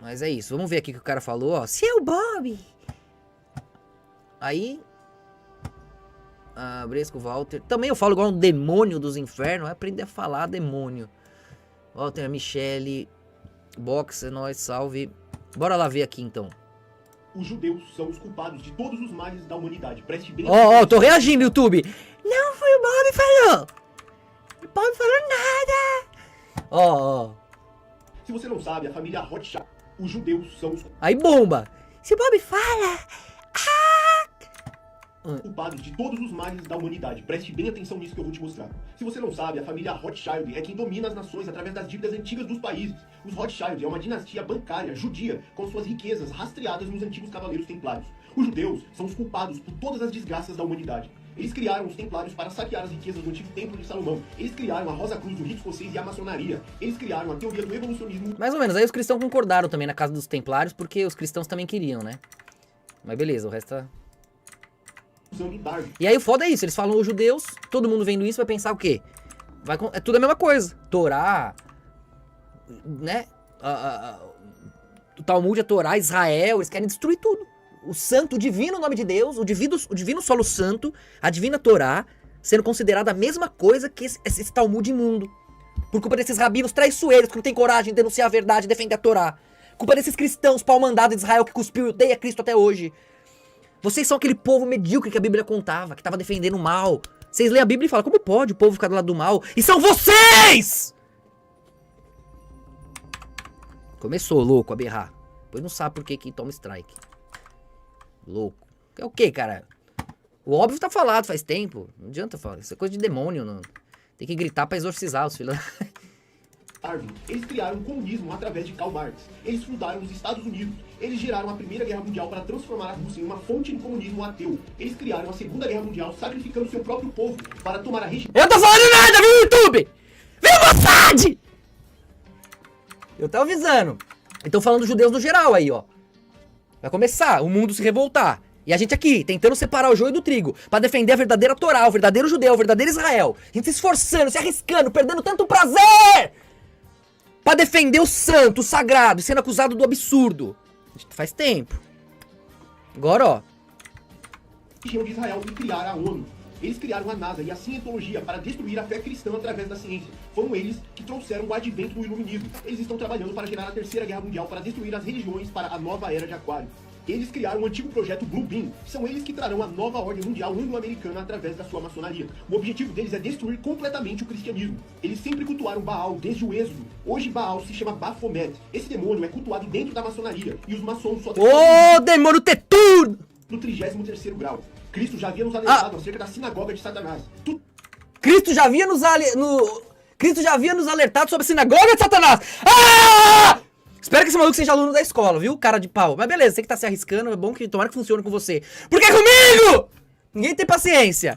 Mas é isso. Vamos ver aqui o que o cara falou, ó. Seu Bob! Aí... Bresco Walter. Também eu falo igual um demônio dos infernos. Vai aprender a falar demônio. Walter, Michele. Box, é nóis, salve. Bora lá ver aqui então. Os judeus são os culpados de todos os males da humanidade. Preste bem Ó, tô reagindo, YouTube. Não foi o Bob que falou. O Bob falou nada. Ó. Se você não sabe, a família Rothschild, os judeus são os Aí bomba. Se o Bob fala... culpados de todos os males da humanidade. Preste bem atenção nisso que eu vou te mostrar. Se você não sabe, a família Rothschild é quem domina as nações através das dívidas antigas dos países. Os Rothschild é uma dinastia bancária judia com suas riquezas rastreadas nos antigos cavaleiros templários. Os judeus são os culpados por todas as desgraças da humanidade. Eles criaram os templários para saquear as riquezas do antigo templo de Salomão. Eles criaram a Rosa Cruz, o rito escocês e a maçonaria. Eles criaram a teoria do evolucionismo. Mais ou menos. Aí os cristãos concordaram também na casa dos templários, porque os cristãos também queriam, né? Mas beleza, o resto tá... E aí o foda é isso, eles falam os judeus, todo mundo vendo isso vai pensar o quê? É tudo a mesma coisa. Torá, né? O Talmud, a Torá, Israel, eles querem destruir tudo. O santo, o divino nome de Deus, o divino solo santo, a divina Torá, sendo considerada a mesma coisa que esse Talmud imundo. Por culpa desses rabinos traiçoeiros que não tem coragem de denunciar a verdade e defender a Torá. Culpa desses cristãos pau-mandado de Israel que cuspiu e odeia Cristo até hoje. Vocês são aquele povo medíocre que a Bíblia contava, que tava defendendo o mal. Vocês lêem a Bíblia e falam, como pode o povo ficar do lado do mal? E são vocês! Começou, louco, a berrar. Depois não sabe por que toma strike. Louco. É o que, cara? O óbvio tá falado faz tempo. Não adianta falar. Isso é coisa de demônio. Não. Tem que gritar pra exorcizar os filhos. Eles criaram o comunismo através de Karl Marx. Eles fundaram os Estados Unidos. Eles geraram a Primeira Guerra Mundial para transformar a Rússia em uma fonte de comunismo ateu. Eles criaram a Segunda Guerra Mundial sacrificando seu próprio povo para tomar a região. Eu tô falando nada, viu, YouTube? Viu, Mossad? Eu tô avisando. Então falando dos judeus no geral aí, ó. Vai começar o mundo se revoltar. E a gente aqui, tentando separar o joio do trigo, pra defender a verdadeira Torá, o verdadeiro judeu, o verdadeiro Israel. A gente se esforçando, se arriscando, perdendo tanto prazer pra defender o santo, o sagrado, e sendo acusado do absurdo. Faz tempo. Agora, ó. Região de Israel e criar a ONU. Eles criaram a NASA e a cientologia para destruir a fé cristã através da ciência. Foram eles que trouxeram o advento do iluminismo. Eles estão trabalhando para gerar a Terceira Guerra Mundial para destruir as religiões para a nova era de Aquário. Eles criaram o antigo projeto Blue Beam. São eles que trarão a nova ordem mundial anglo-americana através da sua maçonaria. O objetivo deles é destruir completamente o cristianismo. Eles sempre cultuaram Baal desde o Êxodo. Hoje Baal se chama Baphomet. Esse demônio é cultuado dentro da maçonaria. E os maçons só... Ô, demônio tetudo! No 33º grau. Cristo já havia nos alertado acerca da sinagoga de Satanás. Cristo já havia nos alertado sobre a sinagoga de Satanás. Ah! Espero que esse maluco seja aluno da escola, viu? Cara de pau. Mas beleza, você que tá se arriscando, é bom que tomara que funcione com você. Porque é comigo! Ninguém tem paciência.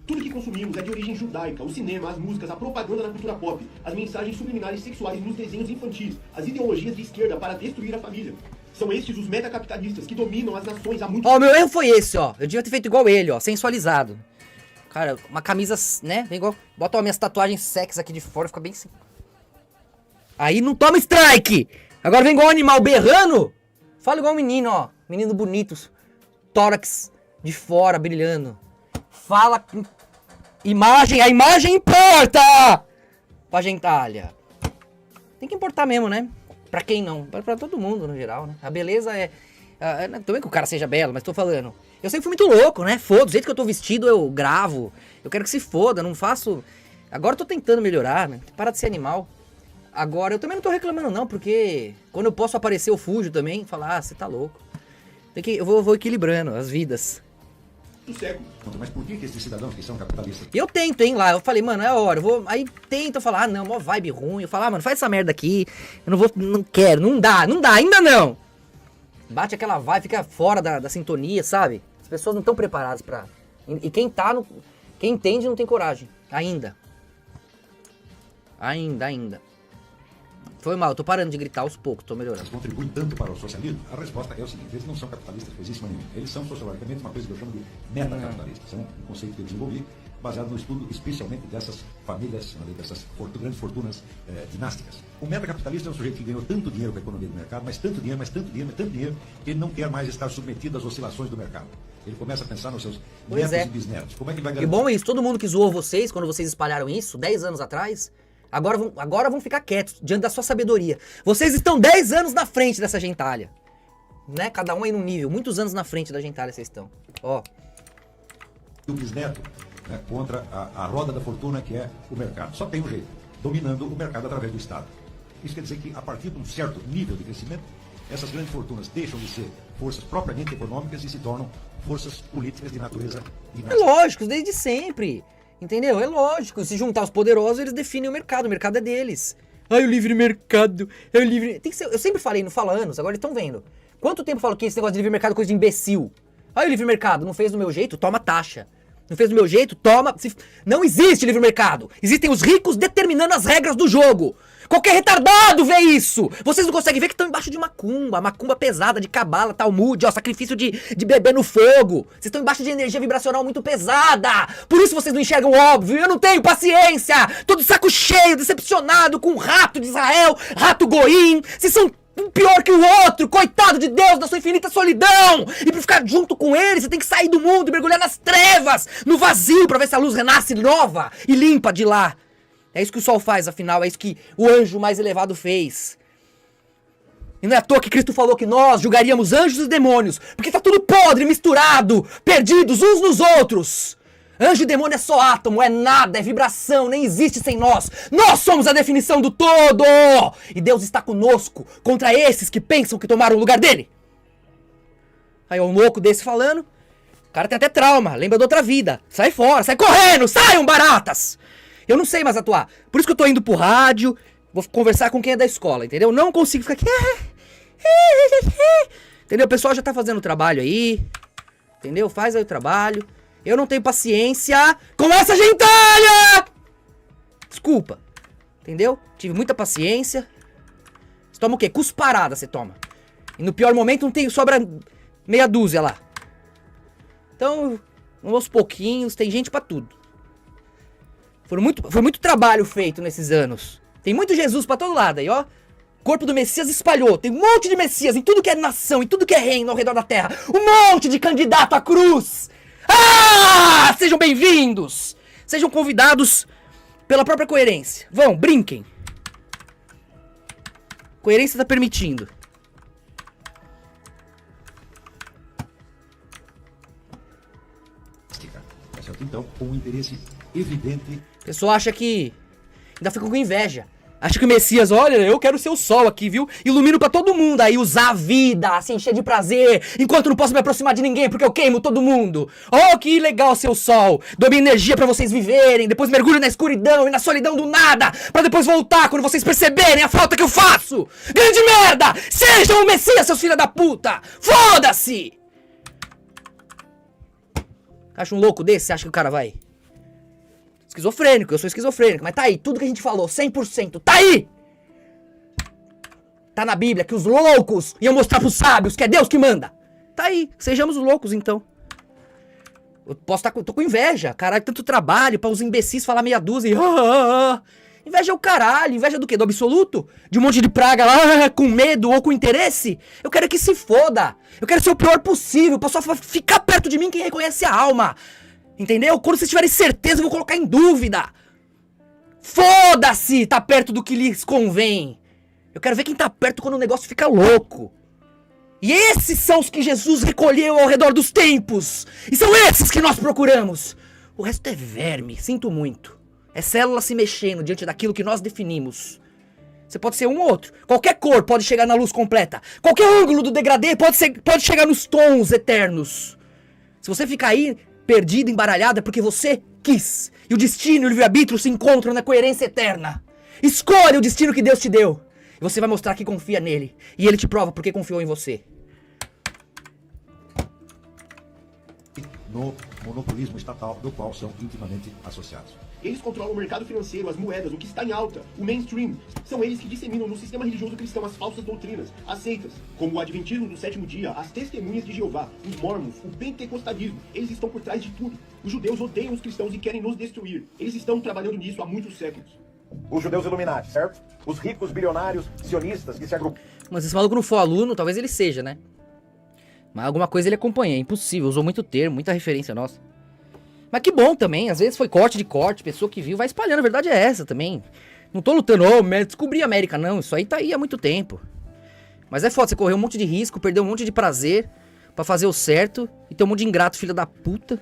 Tudo que consumimos é de origem judaica. O cinema, as músicas, a propaganda na cultura pop, as mensagens subliminares sexuais nos desenhos infantis, as ideologias de esquerda para destruir a família. São estes os metacapitalistas que dominam as nações há muito tempo. Ó, meu erro foi esse, ó. Eu devia ter feito igual ele, ó. Sensualizado. Cara, uma camisa, né? Vem igual... Bota ó, minhas tatuagens sexy aqui de fora, fica bem assim. Aí não toma strike! Agora vem igual um animal berrando. Fala igual um menino, ó. Menino bonito. Tórax de fora, brilhando. Fala com... Imagem, a imagem importa! Pra gentalha. Tem que importar mesmo, né? Pra quem não? Pra todo mundo, no geral, né? A beleza é... também que o cara seja belo, mas tô falando. Eu sempre fui muito louco, né? Foda, do jeito que eu tô vestido, eu gravo. Eu quero que se foda, não faço... Agora eu tô tentando melhorar, né? Para de ser animal. Agora, eu também não tô reclamando não, porque... Quando eu posso aparecer, eu fujo também. Falar, você tá louco. Eu vou equilibrando as vidas. Mas por que esses cidadãos que são capitalistas? Eu tento, hein, lá. Eu falei, mano, é a hora. Eu vou... Aí tento, eu falo, ah, não, mó vibe ruim. Eu falo, ah, mano, faz essa merda aqui. Eu não vou... Não quero, não dá, ainda não. Bate aquela vibe, fica fora da sintonia, sabe? As pessoas não estão preparadas pra... E quem tá... Quem entende não tem coragem. Ainda. Foi mal, eu tô parando de gritar aos poucos, tô melhorando. Eles contribuem tanto para o socialismo? A resposta é o seguinte, eles não são capitalistas coisíssima nenhuma. Eles são sociologicamente uma coisa que eu chamo de metacapitalistas. É um conceito que eu desenvolvi baseado no estudo especialmente dessas famílias, dessas grandes fortunas dinásticas. O metacapitalista é um sujeito que ganhou tanto dinheiro com a economia do mercado, mas tanto dinheiro, que ele não quer mais estar submetido às oscilações do mercado. Ele começa a pensar nos seus netos e bisnetos. Como é que vai garantir? E bom isso, todo mundo que zoou vocês, quando vocês espalharam isso, 10 anos atrás, agora vão ficar quietos, diante da sua sabedoria. Vocês estão 10 anos na frente dessa gentalha. Né? Cada um aí num nível, muitos anos na frente da gentalha vocês estão. Ó. O bisneto, né, contra a roda da fortuna, que é o mercado. Só tem um jeito, dominando o mercado através do Estado. Isso quer dizer que, a partir de um certo nível de crescimento, essas grandes fortunas deixam de ser forças propriamente econômicas e se tornam forças políticas de natureza É dinástica. lógico, desde sempre. Entendeu? É lógico. Se juntar os poderosos, eles definem o mercado é deles. Ai, o livre mercado. É o livre. Tem que ser... Eu sempre falei, não falo há anos, agora eles estão vendo. Quanto tempo eu falo que esse negócio de livre mercado é coisa de imbecil? Ai, o livre mercado, não fez do meu jeito, toma taxa. Não fez do meu jeito, toma. Não existe livre mercado. Existem os ricos determinando as regras do jogo. Qualquer retardado vê isso. Vocês não conseguem ver que estão embaixo de macumba pesada, de cabala, talmude, ó, sacrifício de bebê no fogo. Vocês estão embaixo de energia vibracional muito pesada. Por isso vocês não enxergam o óbvio. Eu não tenho paciência. Tô de saco cheio, decepcionado com o rato de Israel, rato goim. Vocês são um pior que o outro, coitado de Deus, da sua infinita solidão. E pra ficar junto com ele, você tem que sair do mundo e mergulhar nas trevas, no vazio, pra ver se a luz renasce nova e limpa de lá. É isso que o sol faz, afinal, é isso que o anjo mais elevado fez. E não é à toa que Cristo falou que nós julgaríamos anjos e demônios, porque tá tudo podre, misturado, perdidos uns nos outros. Anjo e demônio é só átomo, é nada, é vibração, nem existe sem nós. Nós somos a definição do todo! E Deus está conosco, contra esses que pensam que tomaram o lugar dele. Aí um louco desse falando, o cara tem até trauma, lembra de outra vida. Sai fora, sai correndo, saiam baratas! Eu não sei mais atuar, por isso que eu tô indo pro rádio, vou conversar com quem é da escola, entendeu? Não consigo ficar aqui... Entendeu? O pessoal já tá fazendo o trabalho aí, entendeu? Faz aí o trabalho... Eu não tenho paciência com essa gentalha! Desculpa. Entendeu? Tive muita paciência. Você toma o quê? Cusparada você toma. E no pior momento não tem, sobra meia dúzia lá. Então, aos pouquinhos, tem gente pra tudo. Foi muito trabalho feito nesses anos. Tem muito Jesus pra todo lado aí, ó. O corpo do Messias espalhou. Tem um monte de Messias em tudo que é nação, em tudo que é reino ao redor da terra. Um monte de candidato à cruz. Ah! Sejam bem-vindos! Sejam convidados pela própria coerência. Vão, brinquem. Coerência tá permitindo. Então, com um interesse evidente. O pessoal acha que... Ainda fica com inveja. Acha que o Messias, olha, eu quero ser o sol aqui, viu? Ilumino pra todo mundo, aí usar a vida, se encher de prazer, enquanto não posso me aproximar de ninguém, porque eu queimo todo mundo. Oh, que legal ser o sol. Dou minha energia pra vocês viverem, depois mergulho na escuridão e na solidão do nada, pra depois voltar quando vocês perceberem a falta que eu faço. Grande merda! Sejam o Messias, seus filha da puta! Foda-se! Acha um louco desse? Você acha que o cara vai... Esquizofrênico, eu sou esquizofrênico, mas tá aí, tudo que a gente falou, 100%, tá aí! Tá na Bíblia que os loucos iam mostrar pros sábios que é Deus que manda. Tá aí, sejamos loucos então. Eu posso estar tô com inveja, caralho, tanto trabalho pra os imbecis falar meia dúzia e... Inveja é o caralho, inveja do quê? Do absoluto? De um monte de praga lá, com medo ou com interesse? Eu quero que se foda, eu quero ser o pior possível, pra só ficar perto de mim quem reconhece a alma. Entendeu? Quando vocês tiverem certeza, eu vou colocar em dúvida. Foda-se, tá perto do que lhes convém. Eu quero ver quem tá perto quando o negócio fica louco. E esses são os que Jesus recolheu ao redor dos tempos. E são esses que nós procuramos. O resto é verme, sinto muito. É célula se mexendo diante daquilo que nós definimos. Você pode ser um ou outro. Qualquer cor pode chegar na luz completa. Qualquer ângulo do degradê pode chegar nos tons eternos. Se você ficar aí... perdida, embaralhada, é porque você quis. E o destino e o livre-arbítrio se encontram na coerência eterna. Escolha o destino que Deus te deu. E você vai mostrar que confia nele. E ele te prova porque confiou em você. No monopolismo estatal, do qual são intimamente associados. Eles controlam o mercado financeiro, as moedas, o que está em alta, o mainstream. São eles que disseminam no sistema religioso cristão as falsas doutrinas, as seitas, como o adventismo do sétimo dia, as testemunhas de Jeová, os mormons, o pentecostalismo. Eles estão por trás de tudo. Os judeus odeiam os cristãos e querem nos destruir. Eles estão trabalhando nisso há muitos séculos. Os judeus Illuminati, certo? Os ricos bilionários sionistas que se agrupam. Mas se esse maluco não for aluno, talvez ele seja, né? Mas alguma coisa ele acompanha, é impossível. Usou muito termo, muita referência nossa. Mas que bom também, às vezes foi corte de corte, pessoa que viu, vai espalhando, a verdade é essa também. Não tô lutando, descobri a América, não, isso aí tá aí há muito tempo. Mas é foda, você correu um monte de risco, perdeu um monte de prazer pra fazer o certo, e tem um monte de ingrato, filho da puta,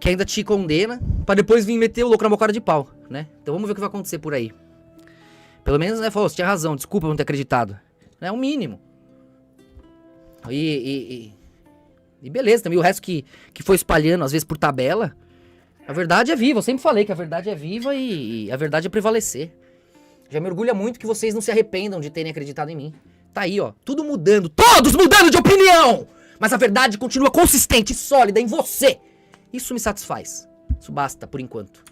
que ainda te condena, pra depois vir meter o louco na bocada de pau, né? Então vamos ver o que vai acontecer por aí. Pelo menos, né, falou, você tinha razão, desculpa por não ter acreditado. É o mínimo. E beleza, também o resto que foi espalhando, às vezes por tabela, a verdade é viva. Eu sempre falei que a verdade é viva e a verdade é prevalecer. Já me orgulha muito que vocês não se arrependam de terem acreditado em mim. Tá aí, ó, tudo mudando, todos mudando de opinião! Mas a verdade continua consistente e sólida em você. Isso me satisfaz. Isso basta, por enquanto.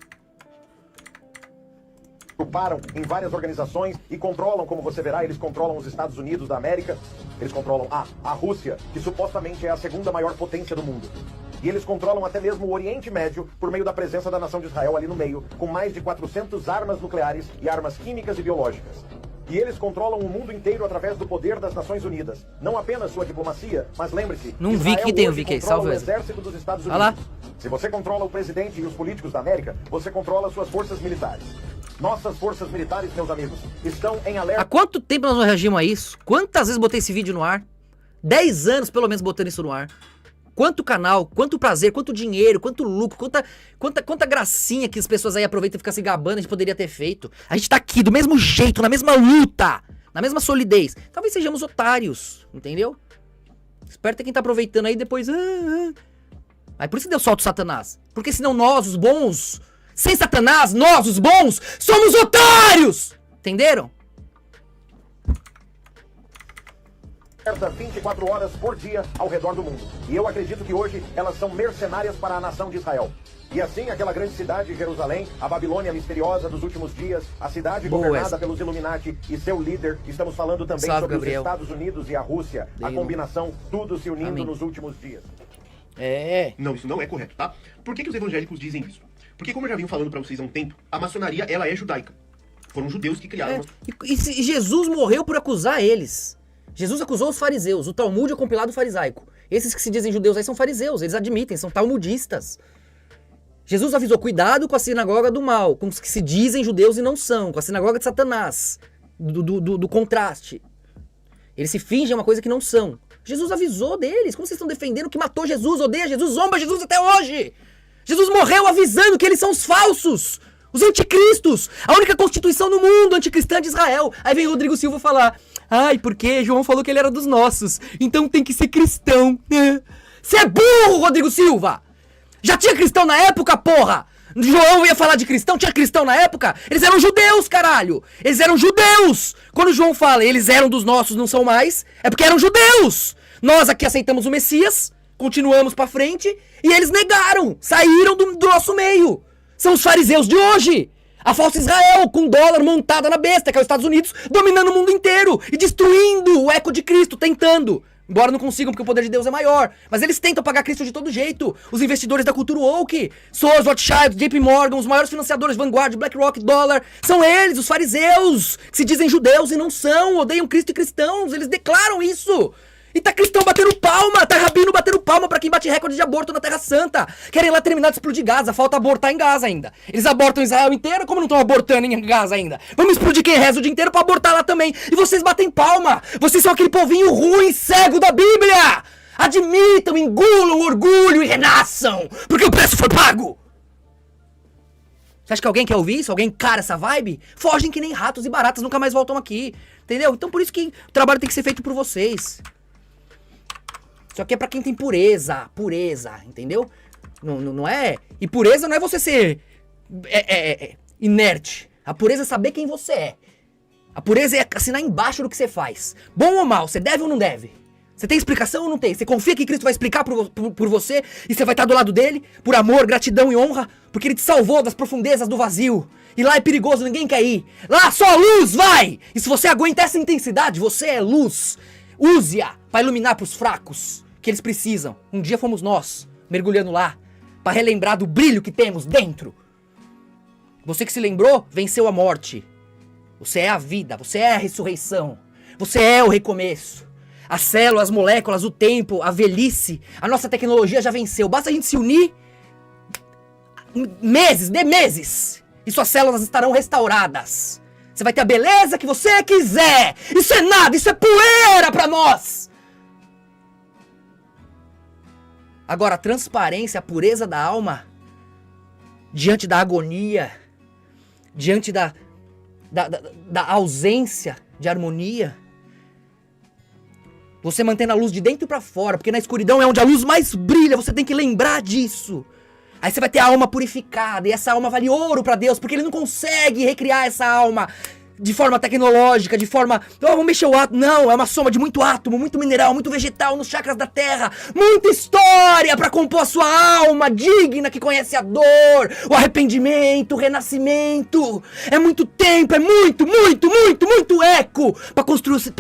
Agruparam em várias organizações e controlam, como você verá, eles controlam os Estados Unidos da América, eles controlam a Rússia, que supostamente é a segunda maior potência do mundo. E eles controlam até mesmo o Oriente Médio por meio da presença da nação de Israel ali no meio, com mais de 400 armas nucleares e armas químicas e biológicas. E eles controlam o mundo inteiro através do poder das Nações Unidas. Não apenas sua diplomacia, mas lembre-se... Não vi que tem o VK, salve o exército dos Estados Unidos. Olha lá. Se você controla o presidente e os políticos da América, você controla suas forças militares. Nossas forças militares, meus amigos, estão em alerta... Há quanto tempo nós não reagimos a isso? Quantas vezes botei esse vídeo no ar? 10 anos, pelo menos, botando isso no ar. Quanto canal, quanto prazer, quanto dinheiro, quanto lucro, quanta gracinha que as pessoas aí aproveitam e ficam se gabando, a gente poderia ter feito. A gente tá aqui do mesmo jeito, na mesma luta, na mesma solidez. Talvez sejamos otários, entendeu? Espero ter quem tá aproveitando aí depois... Aí por isso que deu solto Satanás. Porque senão nós, os bons, sem Satanás, nós, os bons, somos otários! Entenderam? 24 horas por dia ao redor do mundo. E eu acredito que hoje elas são mercenárias para a nação de Israel. E assim, aquela grande cidade, Jerusalém, a Babilônia misteriosa dos últimos dias, a cidade governada pelos Illuminati e seu líder, estamos falando também sobre Gabriel. Os Estados Unidos e a Rússia, a combinação, tudo se unindo nos últimos dias. Não, isso não é correto, tá? Por que os evangélicos dizem isso? Porque, como eu já venho falando pra vocês há um tempo, a maçonaria, ela é judaica. Foram judeus que criaram... E Jesus morreu por acusar eles. Jesus acusou os fariseus, o Talmud é o compilado farisaico. Esses que se dizem judeus aí são fariseus, eles admitem, são talmudistas. Jesus avisou, cuidado com a sinagoga do mal, com os que se dizem judeus e não são, com a sinagoga de Satanás, do contraste. Eles se fingem uma coisa que não são. Jesus avisou deles, como vocês estão defendendo que matou Jesus, odeia Jesus, zomba Jesus até hoje? Jesus morreu avisando que eles são os falsos, os anticristos, a única constituição no mundo anticristã de Israel. Aí vem Rodrigo Silva falar... Ai, porque João falou que ele era dos nossos, então tem que ser cristão. Você é burro, Rodrigo Silva! Já tinha cristão na época, porra! João ia falar de cristão, tinha cristão na época? Eles eram judeus, caralho! Eles eram judeus! Quando João fala, eles eram dos nossos, não são mais, é porque eram judeus! Nós aqui aceitamos o Messias, continuamos pra frente, e eles negaram, saíram do nosso meio. São os fariseus de hoje! A falsa Israel, com dólar montada na besta, que é os Estados Unidos, dominando o mundo inteiro e destruindo o eco de Cristo, tentando. Embora não consigam, porque o poder de Deus é maior. Mas eles tentam pagar Cristo de todo jeito. Os investidores da cultura woke, Soros, Rothschild, JP Morgan, os maiores financiadores, Vanguard, BlackRock, Dollar, são eles, os fariseus, que se dizem judeus e não são, odeiam Cristo e cristãos, eles declaram isso. E tá cristão batendo palma, tá rabino batendo palma pra quem bate recorde de aborto na Terra Santa. Querem lá terminar de explodir Gaza, falta abortar em Gaza ainda. Eles abortam Israel inteiro, como não estão abortando em Gaza ainda? Vamos explodir quem reza o dia inteiro pra abortar lá também. E vocês batem palma, vocês são aquele povinho ruim, cego da Bíblia. Admitam, engulam o orgulho e renasçam, porque o preço foi pago. Você acha que alguém quer ouvir isso? Alguém encara essa vibe? Fogem que nem ratos e baratas, nunca mais voltam aqui. Entendeu? Então por isso que o trabalho tem que ser feito por vocês. Isso aqui é pra quem tem pureza, entendeu? Não é... E pureza não é você ser inerte. A pureza é saber quem você é. A pureza é assinar embaixo do que você faz. Bom ou mal, você deve ou não deve? Você tem explicação ou não tem? Você confia que Cristo vai explicar por você e você vai estar do lado dele? Por amor, gratidão e honra? Porque ele te salvou das profundezas do vazio. E lá é perigoso, ninguém quer ir. Lá só a luz vai! E se você aguenta essa intensidade, você é luz. Use-a para iluminar para os fracos, que eles precisam. Um dia fomos nós, mergulhando lá, para relembrar do brilho que temos dentro. Você que se lembrou, venceu a morte. Você é a vida, você é a ressurreição. Você é o recomeço. As células, as moléculas, o tempo, a velhice, a nossa tecnologia já venceu. Basta a gente se unir meses, e suas células estarão restauradas. Você vai ter a beleza que você quiser. Isso é nada, isso é poeira pra nós. Agora, a transparência, a pureza da alma, diante da agonia, diante da ausência de harmonia, você mantendo a luz de dentro pra fora, porque na escuridão é onde a luz mais brilha, você tem que lembrar disso. Aí você vai ter a alma purificada, e essa alma vale ouro pra Deus, porque ele não consegue recriar essa alma de forma tecnológica, de forma... Oh, vamos mexer o átomo. Não, é uma soma de muito átomo, muito mineral, muito vegetal nos chakras da terra, muita história pra compor a sua alma digna que conhece a dor, o arrependimento, o renascimento. É muito tempo, é muito eco pra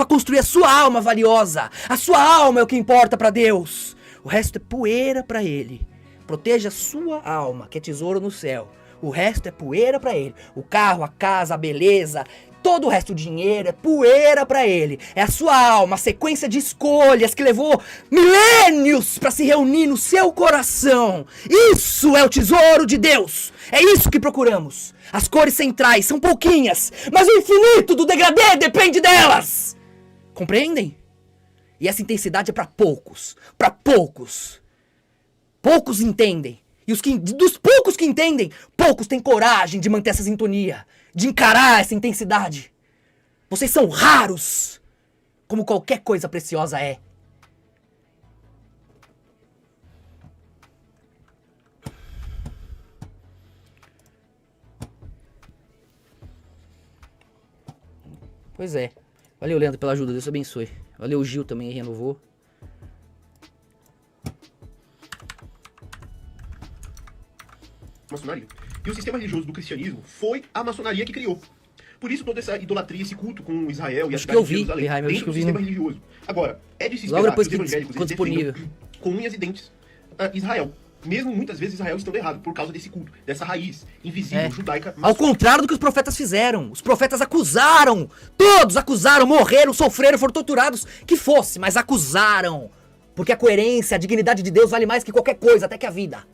construir a sua alma valiosa. A sua alma é o que importa pra Deus. O resto é poeira pra ele. Proteja a sua alma, que é tesouro no céu. O resto é poeira pra ele. O carro, a casa, a beleza, todo o resto, o dinheiro, é poeira pra ele. É a sua alma, a sequência de escolhas que levou milênios pra se reunir no seu coração. Isso é o tesouro de Deus. É isso que procuramos. As cores centrais são pouquinhas, mas o infinito do degradê depende delas. Compreendem? E essa intensidade é pra poucos. Pra poucos. Poucos entendem. E dos poucos que entendem, poucos têm coragem de manter essa sintonia, de encarar essa intensidade. Vocês são raros, como qualquer coisa preciosa é. Pois é. Valeu, Leandro, pela ajuda. Deus abençoe. Valeu, o Gil também renovou. Maçonaria. E o sistema religioso do cristianismo foi a maçonaria que criou. Por isso toda essa idolatria, esse culto com Israel e a cidade de Jerusalém dentro do sistema religioso. Agora, é de se esperar que os evangélicos defendam com unhas e dentes Israel. Mesmo muitas vezes Israel estando errado por causa desse culto, dessa raiz invisível, judaica. Ao contrário do que os profetas fizeram. Os profetas acusaram. Todos acusaram, morreram, sofreram, foram torturados. Que fosse, mas acusaram. Porque a coerência, a dignidade de Deus vale mais que qualquer coisa, até que a vida.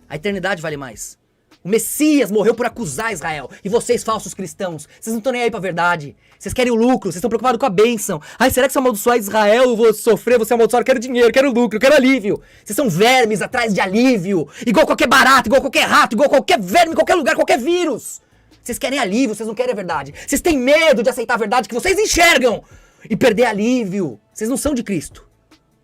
A eternidade vale mais. O Messias morreu por acusar Israel. E vocês, falsos cristãos, vocês não estão nem aí pra verdade. Vocês querem o lucro, vocês estão preocupados com a bênção. Ai, será que se eu amaldiçoar Israel eu vou sofrer, vou ser amaldiçoado? Eu quero dinheiro, eu quero lucro, eu quero alívio. Vocês são vermes atrás de alívio. Igual qualquer barato, igual qualquer rato, igual qualquer verme, qualquer lugar, qualquer vírus. Vocês querem alívio, vocês não querem a verdade. Vocês têm medo de aceitar a verdade que vocês enxergam e perder alívio. Vocês não são de Cristo.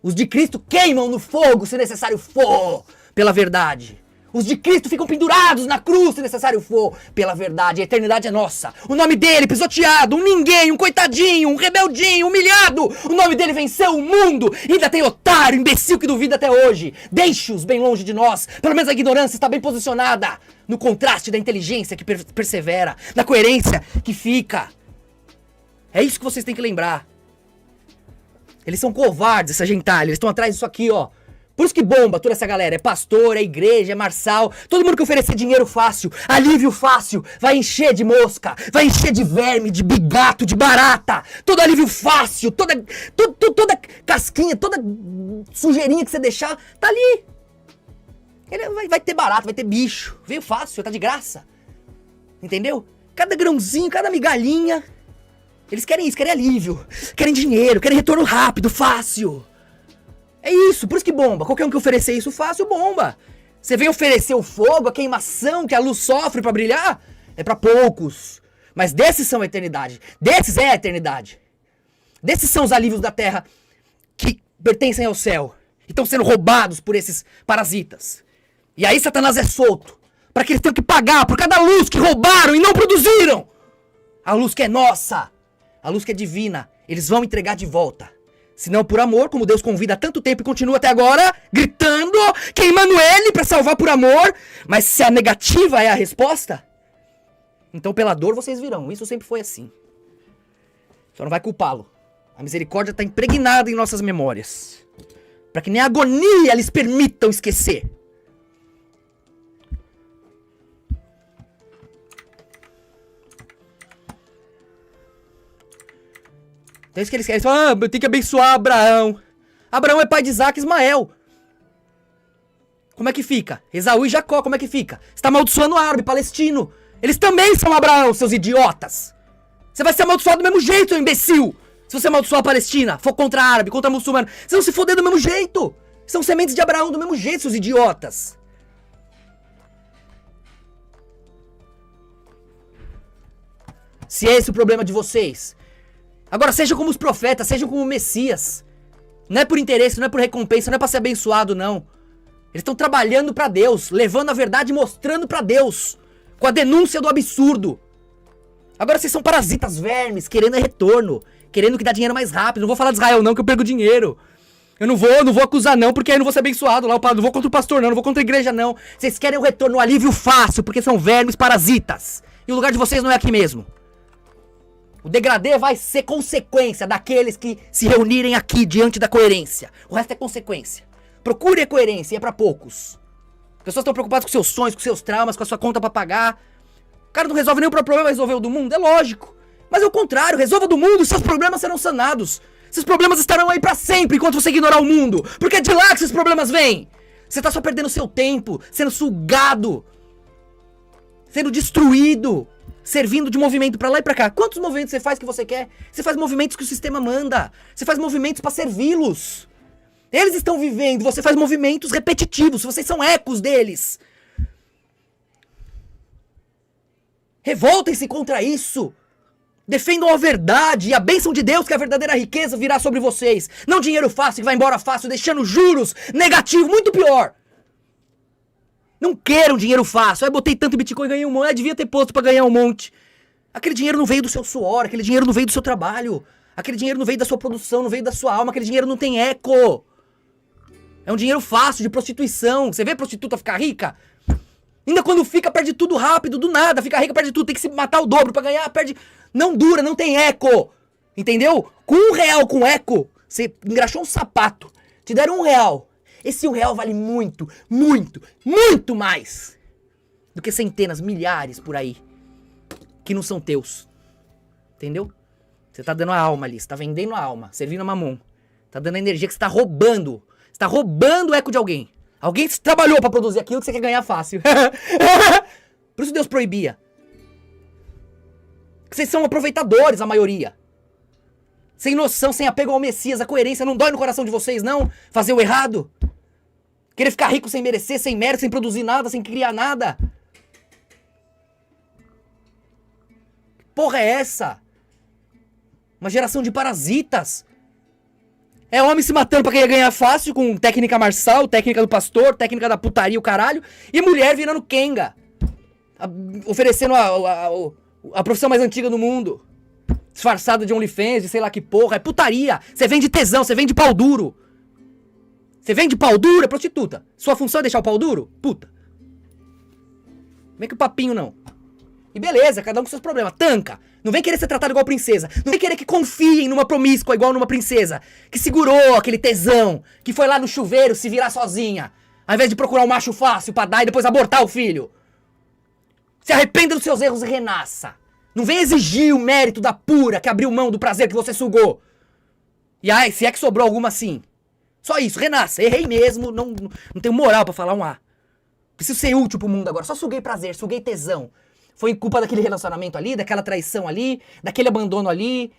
Os de Cristo queimam no fogo, se necessário for, pela verdade. Os de Cristo ficam pendurados na cruz, se necessário for, pela verdade. A eternidade é nossa. O nome dele, pisoteado, um ninguém, um coitadinho, um rebeldinho, humilhado. O nome dele venceu o mundo. E ainda tem otário, imbecil que duvida até hoje. Deixe-os bem longe de nós. Pelo menos a ignorância está bem posicionada. No contraste da inteligência que persevera. Na coerência que fica. É isso que vocês têm que lembrar. Eles são covardes, essa gentalha. Eles estão atrás disso aqui, ó. Por isso que bomba toda essa galera, é pastor, é igreja, é marçal, todo mundo que oferecer dinheiro fácil, alívio fácil, vai encher de mosca, vai encher de verme, de bigato, de barata, todo alívio fácil, toda casquinha, toda sujeirinha que você deixar, tá ali. Ele vai ter barata, vai ter bicho, veio fácil, tá de graça, entendeu? Cada grãozinho, cada migalhinha, eles querem isso, querem alívio, querem dinheiro, querem retorno rápido, fácil. É isso, por isso que bomba. Qualquer um que oferecer isso fácil, bomba. Você vem oferecer o fogo, a queimação que a luz sofre pra brilhar, é pra poucos. Mas desses são a eternidade. Desses é a eternidade. Desses são os alívios da terra que pertencem ao céu. E estão sendo roubados por esses parasitas. E aí Satanás é solto. Pra que eles tenham que pagar por cada luz que roubaram e não produziram. A luz que é nossa. A luz que é divina. Eles vão entregar de volta. Se não por amor, como Deus convida há tanto tempo e continua até agora, gritando, queimando ele pra salvar por amor. Mas se a negativa é a resposta, então pela dor vocês virão. Isso sempre foi assim. Só não vai culpá-lo. A misericórdia está impregnada em nossas memórias. Para que nem a agonia lhes permitam esquecer. Então é isso que eles querem. Eles falam, eu tenho que abençoar Abraão. Abraão é pai de Isaac e Ismael. Como é que fica? Esaú e Jacó, como é que fica? Você está amaldiçoando o árabe, palestino. Eles também são Abraão, seus idiotas. Você vai ser amaldiçoado do mesmo jeito, seu imbecil. Se você amaldiçoar a Palestina, for contra árabe, contra muçulmano, vocês vão se foder do mesmo jeito. São sementes de Abraão do mesmo jeito, seus idiotas. Se esse é o problema de vocês. Agora sejam como os profetas, sejam como o Messias. Não é por interesse, não é por recompensa, não é pra ser abençoado, não. Eles estão trabalhando pra Deus, levando a verdade e mostrando pra Deus. Com a denúncia do absurdo. Agora vocês são parasitas, vermes, querendo retorno. Querendo que dá dinheiro mais rápido. Não vou falar de Israel não, que eu perco dinheiro. Eu não vou acusar não, porque aí eu não vou ser abençoado lá. Não vou contra o pastor não vou contra a igreja não. Vocês querem o retorno, o alívio fácil, porque são vermes parasitas. E o lugar de vocês não é aqui mesmo. O degradê vai ser consequência daqueles que se reunirem aqui diante da coerência. O resto é consequência. Procure a coerência, e é pra poucos. As pessoas estão preocupadas com seus sonhos, com seus traumas, com a sua conta pra pagar. O cara não resolve nenhum problema, resolveu do mundo, é lógico. Mas é o contrário, resolva do mundo e seus problemas serão sanados. Esses problemas estarão aí pra sempre enquanto você ignorar o mundo. Porque é de lá que esses problemas vêm. Você tá só perdendo seu tempo, sendo sugado, sendo destruído, servindo de movimento pra lá e pra cá. Quantos movimentos você faz que você quer? Você faz movimentos que o sistema manda. Você faz movimentos pra servi-los. Eles estão vivendo, você faz movimentos repetitivos, vocês são ecos deles. Revoltem-se contra isso. Defendam a verdade e a bênção de Deus, que é a verdadeira riqueza, virá sobre vocês. Não dinheiro fácil que vai embora fácil, deixando juros negativo, muito pior. Não queiram dinheiro fácil. Eu botei tanto Bitcoin e ganhei um monte. Eu devia ter posto pra ganhar um monte. Aquele dinheiro não veio do seu suor, aquele dinheiro não veio do seu trabalho. Aquele dinheiro não veio da sua produção, não veio da sua alma. Aquele dinheiro não tem eco. É um dinheiro fácil, de prostituição. Você vê prostituta ficar rica? Ainda quando fica, perde tudo rápido, do nada. Fica rica, perde tudo. Tem que se matar o dobro pra ganhar, perde... Não dura, não tem eco. Entendeu? Com R$1 com eco, você engraxou um sapato. Te deram R$1. Esse R$1 vale muito, muito, muito mais do que centenas, milhares por aí. Que não são teus. Entendeu? Você tá dando a alma ali, você tá vendendo a alma, servindo a mamon. Tá dando a energia que você tá roubando. Você tá roubando o eco de alguém. Alguém trabalhou pra produzir aquilo que você quer ganhar fácil. Por isso Deus proibia. Porque vocês são aproveitadores, a maioria. Sem noção, sem apego ao Messias, a coerência não dói no coração de vocês, não? Fazer o errado? Querer ficar rico sem merecer, sem mérito, sem produzir nada, sem criar nada? Que porra é essa? Uma geração de parasitas. É homem se matando pra querer ganhar fácil, com técnica marçal, técnica do pastor, técnica da putaria, o caralho. E mulher virando Kenga. Oferecendo a profissão mais antiga do mundo. Disfarçado de OnlyFans, de sei lá que porra. É putaria. Você vende tesão, você vende pau duro. Você vende pau duro, é prostituta. Sua função é deixar o pau duro? Puta. Vem com papinho não. E beleza, cada um com seus problemas. Tanca. Não vem querer ser tratado igual princesa. Não vem querer que confiem numa promíscua igual numa princesa. Que segurou aquele tesão. Que foi lá no chuveiro se virar sozinha. Ao invés de procurar um macho fácil pra dar e depois abortar o filho. Se arrependa dos seus erros e renasça. Não vem exigir o mérito da pura que abriu mão do prazer que você sugou. E ai, se é que sobrou alguma assim. Só isso, renasça. Errei mesmo, não tenho moral pra falar um A. Preciso ser útil pro mundo agora. Só suguei prazer, suguei tesão. Foi culpa daquele relacionamento ali, daquela traição ali, daquele abandono ali.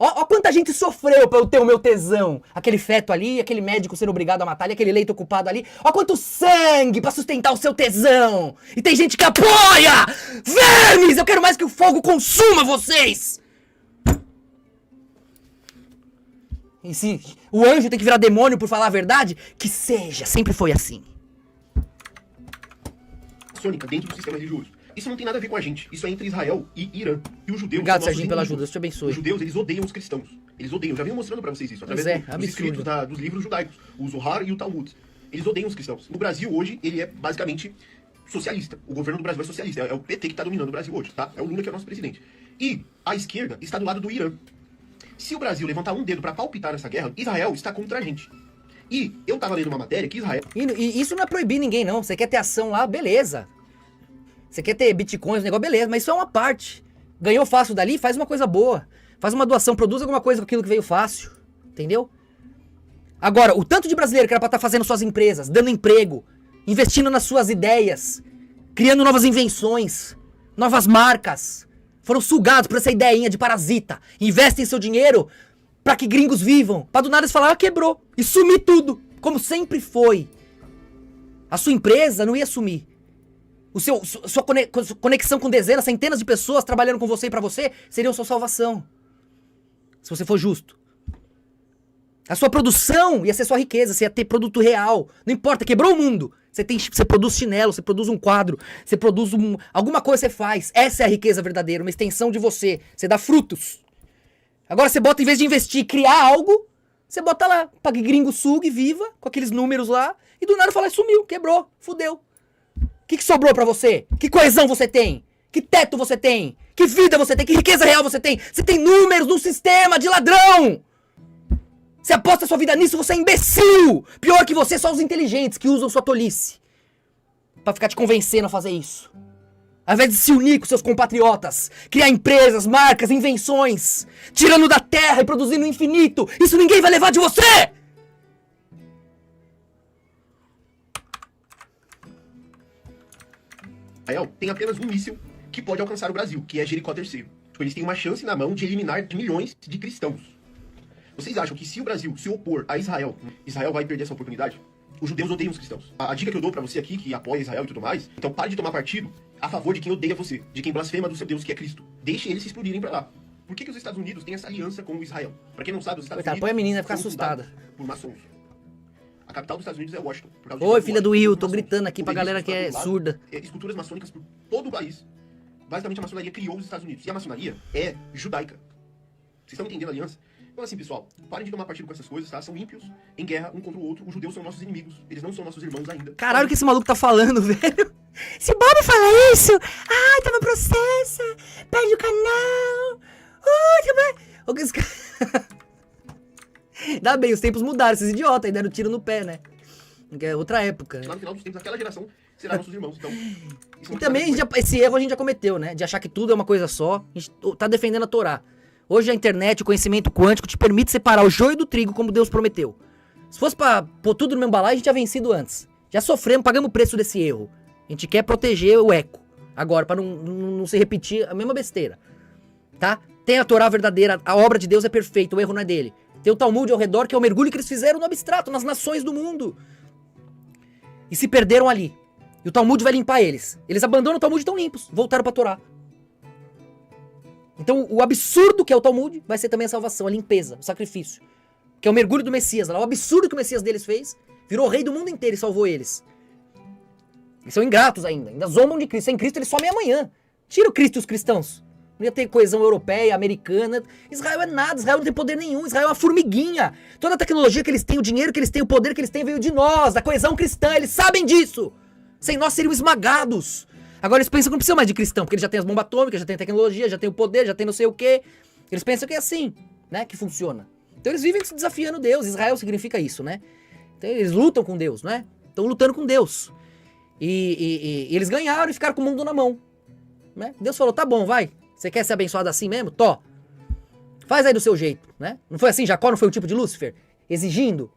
Ó quanta gente sofreu pra eu ter o meu tesão. Aquele feto ali, aquele médico sendo obrigado a matar ali, aquele leito ocupado ali. Ó quanto sangue pra sustentar o seu tesão. E tem gente que apoia! Vermes! Eu quero mais que o fogo consuma vocês! E se o anjo tem que virar demônio por falar a verdade, que seja, sempre foi assim. Sônica dentro do sistema religioso. Isso não tem nada a ver com a gente. Isso é entre Israel e Irã. E os judeus... Obrigado, Serginho, pela ajuda. Deus te abençoe. Os judeus, eles odeiam os cristãos. Eles odeiam, já venho mostrando pra vocês isso, através Pois é, dos absurdo. escritos dos livros judaicos, o Zohar e o Talmud. Eles odeiam os cristãos. No Brasil, hoje, ele é basicamente socialista. O governo do Brasil é socialista. É o PT que tá dominando o Brasil hoje, tá? É o Lula que é o nosso presidente. E a esquerda está do lado do Irã. Se o Brasil levantar um dedo pra palpitar nessa guerra, Israel está contra a gente. E eu tava lendo uma matéria que Israel... E isso não é proibir ninguém, não. Você quer ter ação lá, beleza. Você quer ter bitcoins, negócio, beleza. Mas isso é uma parte. Ganhou fácil dali, faz uma coisa boa. Faz uma doação, produz alguma coisa com aquilo que veio fácil. Entendeu? Agora, o tanto de brasileiro que era pra estar fazendo suas empresas, dando emprego, investindo nas suas ideias, criando novas invenções, novas marcas, foram sugados por essa ideinha de parasita. Investem seu dinheiro pra que gringos vivam. Pra do nada eles falar, quebrou. E sumir tudo. Como sempre foi. A sua empresa não ia sumir. Sua conexão com dezenas, centenas de pessoas trabalhando com você e pra você seria a sua salvação. Se você for justo. A sua produção ia ser sua riqueza, você ia ter produto real. Não importa, quebrou o mundo. Você produz chinelo, você produz um quadro, você produz alguma coisa você faz. Essa é a riqueza verdadeira, uma extensão de você. Você dá frutos. Agora você bota, em vez de investir, criar algo, você bota lá, pra que gringo sugue, viva, com aqueles números lá, e do nada fala, sumiu, quebrou, fudeu. O que sobrou pra você? Que coesão você tem? Que teto você tem? Que vida você tem? Que riqueza real você tem? Você tem números num sistema de ladrão! Você aposta sua vida nisso, você é imbecil! Pior que você, só os inteligentes que usam sua tolice pra ficar te convencendo a fazer isso. Ao invés de se unir com seus compatriotas, criar empresas, marcas, invenções, tirando da terra e produzindo o infinito, isso ninguém vai levar de você! Israel tem apenas um míssil que pode alcançar o Brasil, que é Jericó III. Tipo, eles têm uma chance na mão de eliminar milhões de cristãos. Vocês acham que se o Brasil se opor a Israel, Israel vai perder essa oportunidade? Os judeus odeiam os cristãos. A dica que eu dou pra você aqui, que apoia Israel e tudo mais, então pare de tomar partido a favor de quem odeia você, de quem blasfema do seu Deus que é Cristo. Deixe eles se explodirem pra lá. Por que os Estados Unidos têm essa aliança com o Israel? Pra quem não sabe, os Estados Coitado, Unidos põe a menina, vai ficar são assustada. fundados por maçons. A capital dos Estados Unidos é Washington. Por causa de Oi, Washington, filha do Will, tô maçons. gritando aqui pra galera que é Obeliscos, surda. Esculturas maçônicas por todo o país. Basicamente, a maçonaria criou os Estados Unidos. E a maçonaria é judaica. Vocês estão entendendo a aliança? Então assim, pessoal, parem de tomar partido com essas coisas, tá? São ímpios, em guerra, um contra o outro. Os judeus são nossos inimigos. Eles não são nossos irmãos ainda. Caralho, o que esse maluco tá falando, velho? Se Bob fala isso, ai, toma processo, perde o canal. O que esse cara... Ainda bem, os tempos mudaram, esses idiotas aí deram tiro no pé, né? Que é outra época. Lá no final dos tempos, aquela geração será nossos irmãos. Então, E também esse erro a gente já cometeu, né? De achar que tudo é uma coisa só. A gente tá defendendo a Torá. Hoje a internet, o conhecimento quântico te permite separar o joio do trigo como Deus prometeu. Se fosse pra pôr tudo no mesmo balaio, a gente tinha vencido antes. Já sofremos, pagamos o preço desse erro. A gente quer proteger o eco. Agora, pra não se repetir a mesma besteira. Tá? Tem a Torá verdadeira, a obra de Deus é perfeita, o erro não é dele. Tem o Talmud ao redor, que é o mergulho que eles fizeram no abstrato, nas nações do mundo. E se perderam ali. E o Talmud vai limpar eles. Eles abandonam o Talmud e estão limpos. Voltaram pra Torá. Então o absurdo que é o Talmud vai ser também a salvação, a limpeza, o sacrifício. Que é o mergulho do Messias. O absurdo que o Messias deles fez, virou rei do mundo inteiro e salvou eles. Eles são ingratos ainda zombam de Cristo. Sem Cristo eles somem amanhã. Tira o Cristo e os cristãos. Não ia ter coesão europeia, americana. Israel é nada, Israel não tem poder nenhum, Israel é uma formiguinha. Toda a tecnologia que eles têm, o dinheiro que eles têm, o poder que eles têm veio de nós, da coesão cristã, eles sabem disso. Sem nós seriam esmagados. Agora eles pensam que não precisa mais de cristão, porque eles já têm as bombas atômicas, já têm a tecnologia, já têm o poder, já têm não sei o quê. Eles pensam que é assim, né, que funciona. Então eles vivem se desafiando Deus, Israel significa isso, né? Então eles lutam com Deus, né? Estão lutando com Deus. E eles ganharam e ficaram com o mundo na mão. Né? Deus falou, tá bom, vai. Você quer ser abençoado assim mesmo? Tó. Faz aí do seu jeito, né? Não foi assim? Jacó não foi o tipo de Lúcifer? Exigindo?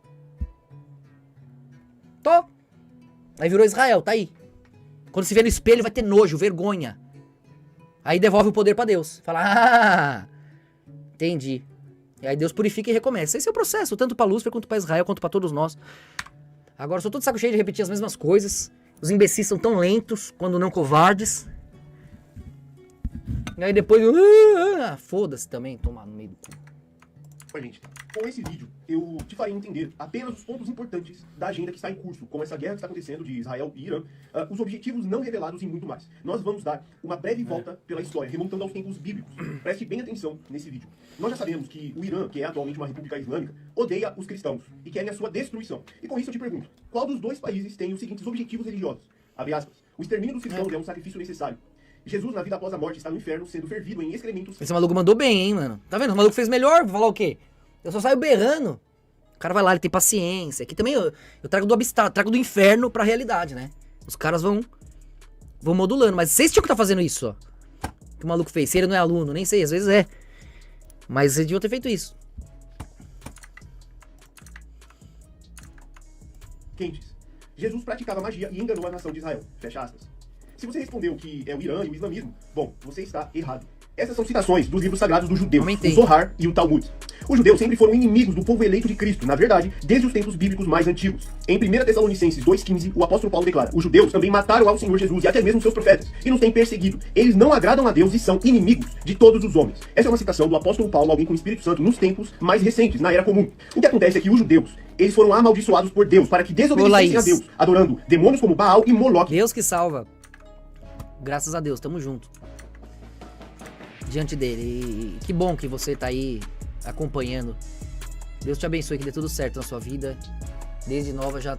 Tó. Aí virou Israel, tá aí. Quando se vê no espelho vai ter nojo, vergonha. Aí devolve o poder pra Deus. Fala, ah, entendi. E aí Deus purifica e recomeça. Esse é o processo, tanto pra Lúcifer, quanto pra Israel, quanto pra todos nós. Agora eu sou todo saco cheio de repetir as mesmas coisas. Os imbecis são tão lentos, quando não covardes. E aí depois... foda-se também, tomar no meio do cu. Oi, gente. Com esse vídeo, eu te farei entender apenas os pontos importantes da agenda que está em curso, como essa guerra que está acontecendo de Israel e Irã, os objetivos não revelados e muito mais. Nós vamos dar uma breve volta pela história, remontando aos tempos bíblicos. Preste bem atenção nesse vídeo. Nós já sabemos que o Irã, que é atualmente uma república islâmica, odeia os cristãos e querem a sua destruição. E com isso eu te pergunto, qual dos dois países tem os seguintes objetivos religiosos? Abre aspas. O extermínio dos cristãos é um sacrifício necessário. Jesus, na vida após a morte, está no inferno, sendo fervido em excrementos. Esse maluco mandou bem, hein, mano. Tá vendo? O maluco fez melhor. Vou falar o quê? Eu só saio berrando. O cara vai lá, ele tem paciência. Aqui também eu trago do abstrato, trago do inferno pra realidade, né? Os caras vão modulando. Mas vocês tinham que estar fazendo isso, ó. Que o maluco fez. Se ele não é aluno, nem sei, às vezes é. Mas eles deviam ter feito isso. Quentes. Jesus praticava magia e enganou a nação de Israel. Fecha aspas. Se você respondeu que é o Irã e o islamismo, bom, você está errado. Essas são citações dos livros sagrados dos judeus, o Zohar e o Talmud. Os judeus sempre foram inimigos do povo eleito de Cristo, na verdade, desde os tempos bíblicos mais antigos. Em 1 Tessalonicenses 2,15, o apóstolo Paulo declara: os judeus também mataram ao Senhor Jesus e até mesmo seus profetas, e nos têm perseguido. Eles não agradam a Deus e são inimigos de todos os homens. Essa é uma citação do apóstolo Paulo, alguém com o Espírito Santo, nos tempos mais recentes, na Era Comum. O que acontece é que os judeus, eles foram amaldiçoados por Deus, para que desobedecessem a Deus, adorando demônios como Baal e Moloque. Deus que salva. Graças a Deus, tamo junto. Diante dele. E que bom que você tá aí acompanhando. Deus te abençoe, que dê tudo certo na sua vida. Desde nova já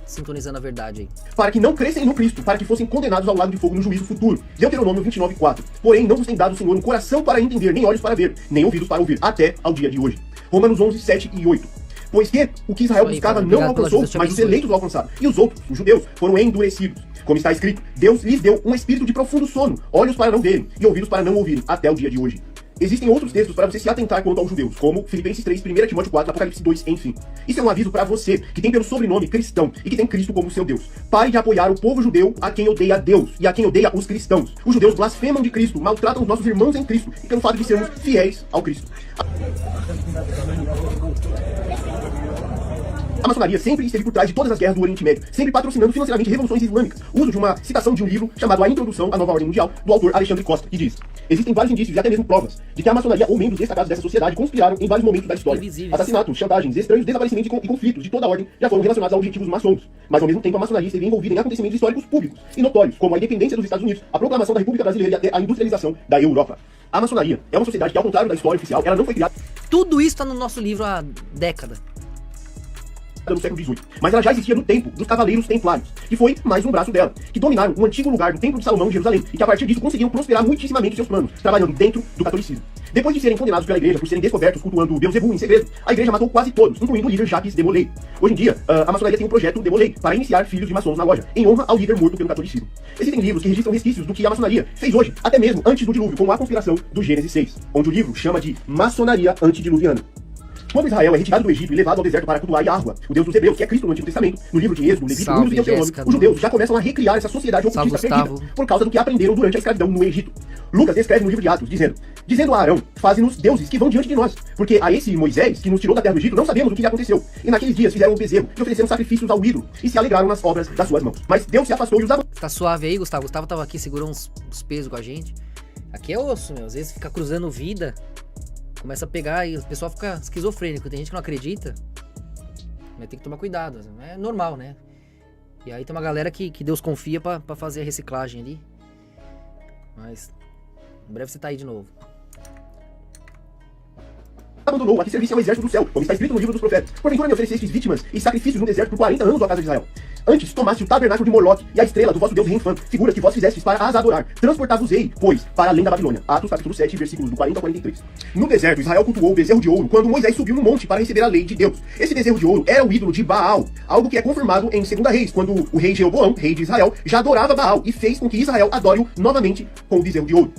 sintonizando a verdade aí. Para que não crescem no Cristo, para que fossem condenados ao lago de fogo no juízo futuro. Deuteronômio 29:4. Porém, não vos tem dado o Senhor um coração para entender, nem olhos para ver, nem ouvidos para ouvir, até ao dia de hoje. Romanos 11:7 e 8. Pois que o que Israel buscava não alcançou, mas os eleitos o alcançaram. E os outros, os judeus, foram endurecidos. Como está escrito, Deus lhes deu um espírito de profundo sono, olhos para não verem e ouvidos para não ouvirem, até o dia de hoje. Existem outros textos para você se atentar quanto aos judeus, como Filipenses 3, 1 Timóteo 4, Apocalipse 2, enfim. Isso é um aviso para você, que tem pelo sobrenome cristão e que tem Cristo como seu Deus. Pare de apoiar o povo judeu a quem odeia Deus e a quem odeia os cristãos. Os judeus blasfemam de Cristo, maltratam os nossos irmãos em Cristo e pelo fato de sermos fiéis ao Cristo. A maçonaria sempre esteve por trás de todas as guerras do Oriente Médio, sempre patrocinando financeiramente revoluções islâmicas. Uso de uma citação de um livro chamado A Introdução à Nova Ordem Mundial, do autor Alexandre Costa, que diz: existem vários indícios e até mesmo provas de que a maçonaria ou membros destacados dessa sociedade conspiraram em vários momentos da história. Assassinatos, chantagens, estranhos desaparecimentos e conflitos de toda a ordem já foram relacionados a objetivos maçons. Mas ao mesmo tempo a maçonaria esteve envolvida em acontecimentos históricos públicos e notórios, como a independência dos Estados Unidos, a proclamação da República Brasileira e até a industrialização da Europa. A maçonaria é uma sociedade que, ao contrário da história oficial, ela não foi criada Tudo isso tá no nosso livro há décadas. no século XVIII, mas ela já existia no tempo dos Cavaleiros Templários, que foi mais um braço dela, que dominaram um antigo lugar do Templo de Salomão em Jerusalém, e que a partir disso conseguiam prosperar muitíssimamente seus planos, trabalhando dentro do catolicismo. Depois de serem condenados pela igreja por serem descobertos cultuando Beelzebub em segredo, a igreja matou quase todos, incluindo o líder Jacques de Molay. Hoje em dia, a maçonaria tem um projeto de Molay para iniciar filhos de maçons na loja, em honra ao líder morto pelo catolicismo. Existem livros que registram resquícios do que a maçonaria fez hoje, até mesmo antes do dilúvio, como a conspiração do Gênesis 6, onde o livro chama de maçonaria antediluviana. Quando Israel é retirado do Egito e levado ao deserto para cultuar Yahweh, o Deus dos hebreus, que é Cristo no Antigo Testamento, no livro de Êxodo, Levítico, Números e Deuteronômio, os judeus já começam a recriar essa sociedade ocultista perdida, por causa do que aprenderam durante a escravidão no Egito. Lucas descreve no livro de Atos, dizendo a Arão: faze-nos deuses que vão diante de nós, porque a esse Moisés, que nos tirou da terra do Egito, não sabemos o que lhe aconteceu. E naqueles dias fizeram um bezerro e ofereceram sacrifícios ao ídolo, e se alegraram nas obras das suas mãos. Mas Deus se afastou e os abandonou. Tá suave aí, Gustavo? Gustavo tava aqui, segurou uns pesos com a gente. Aqui é osso, meu. Às vezes fica cruzando vida, começa a pegar e o pessoal fica esquizofrênico. Tem gente que não acredita, mas tem que tomar cuidado. É normal, né? E aí tem uma galera que Deus confia pra fazer a reciclagem ali. Mas em breve você tá aí de novo. Abandonou a que servisse ao exército do céu, como está escrito no livro dos profetas. Porventura me oferecestes vítimas e sacrifícios no deserto por 40 anos, ó casa de Israel. Antes tomaste o tabernáculo de Moloque e a estrela do vosso deus Renfã, figura que vós fizestes para as adorar. Transportavos-ei, pois, para além da Babilônia. Atos capítulo 7, versículos do 40 ao 43. No deserto, Israel cultuou o bezerro de ouro quando Moisés subiu no monte para receber a lei de Deus. Esse bezerro de ouro era o ídolo de Baal, algo que é confirmado em 2 Reis, quando o rei Jeroboão, rei de Israel, já adorava Baal e fez com que Israel adore-o novamente com o bezerro de ouro.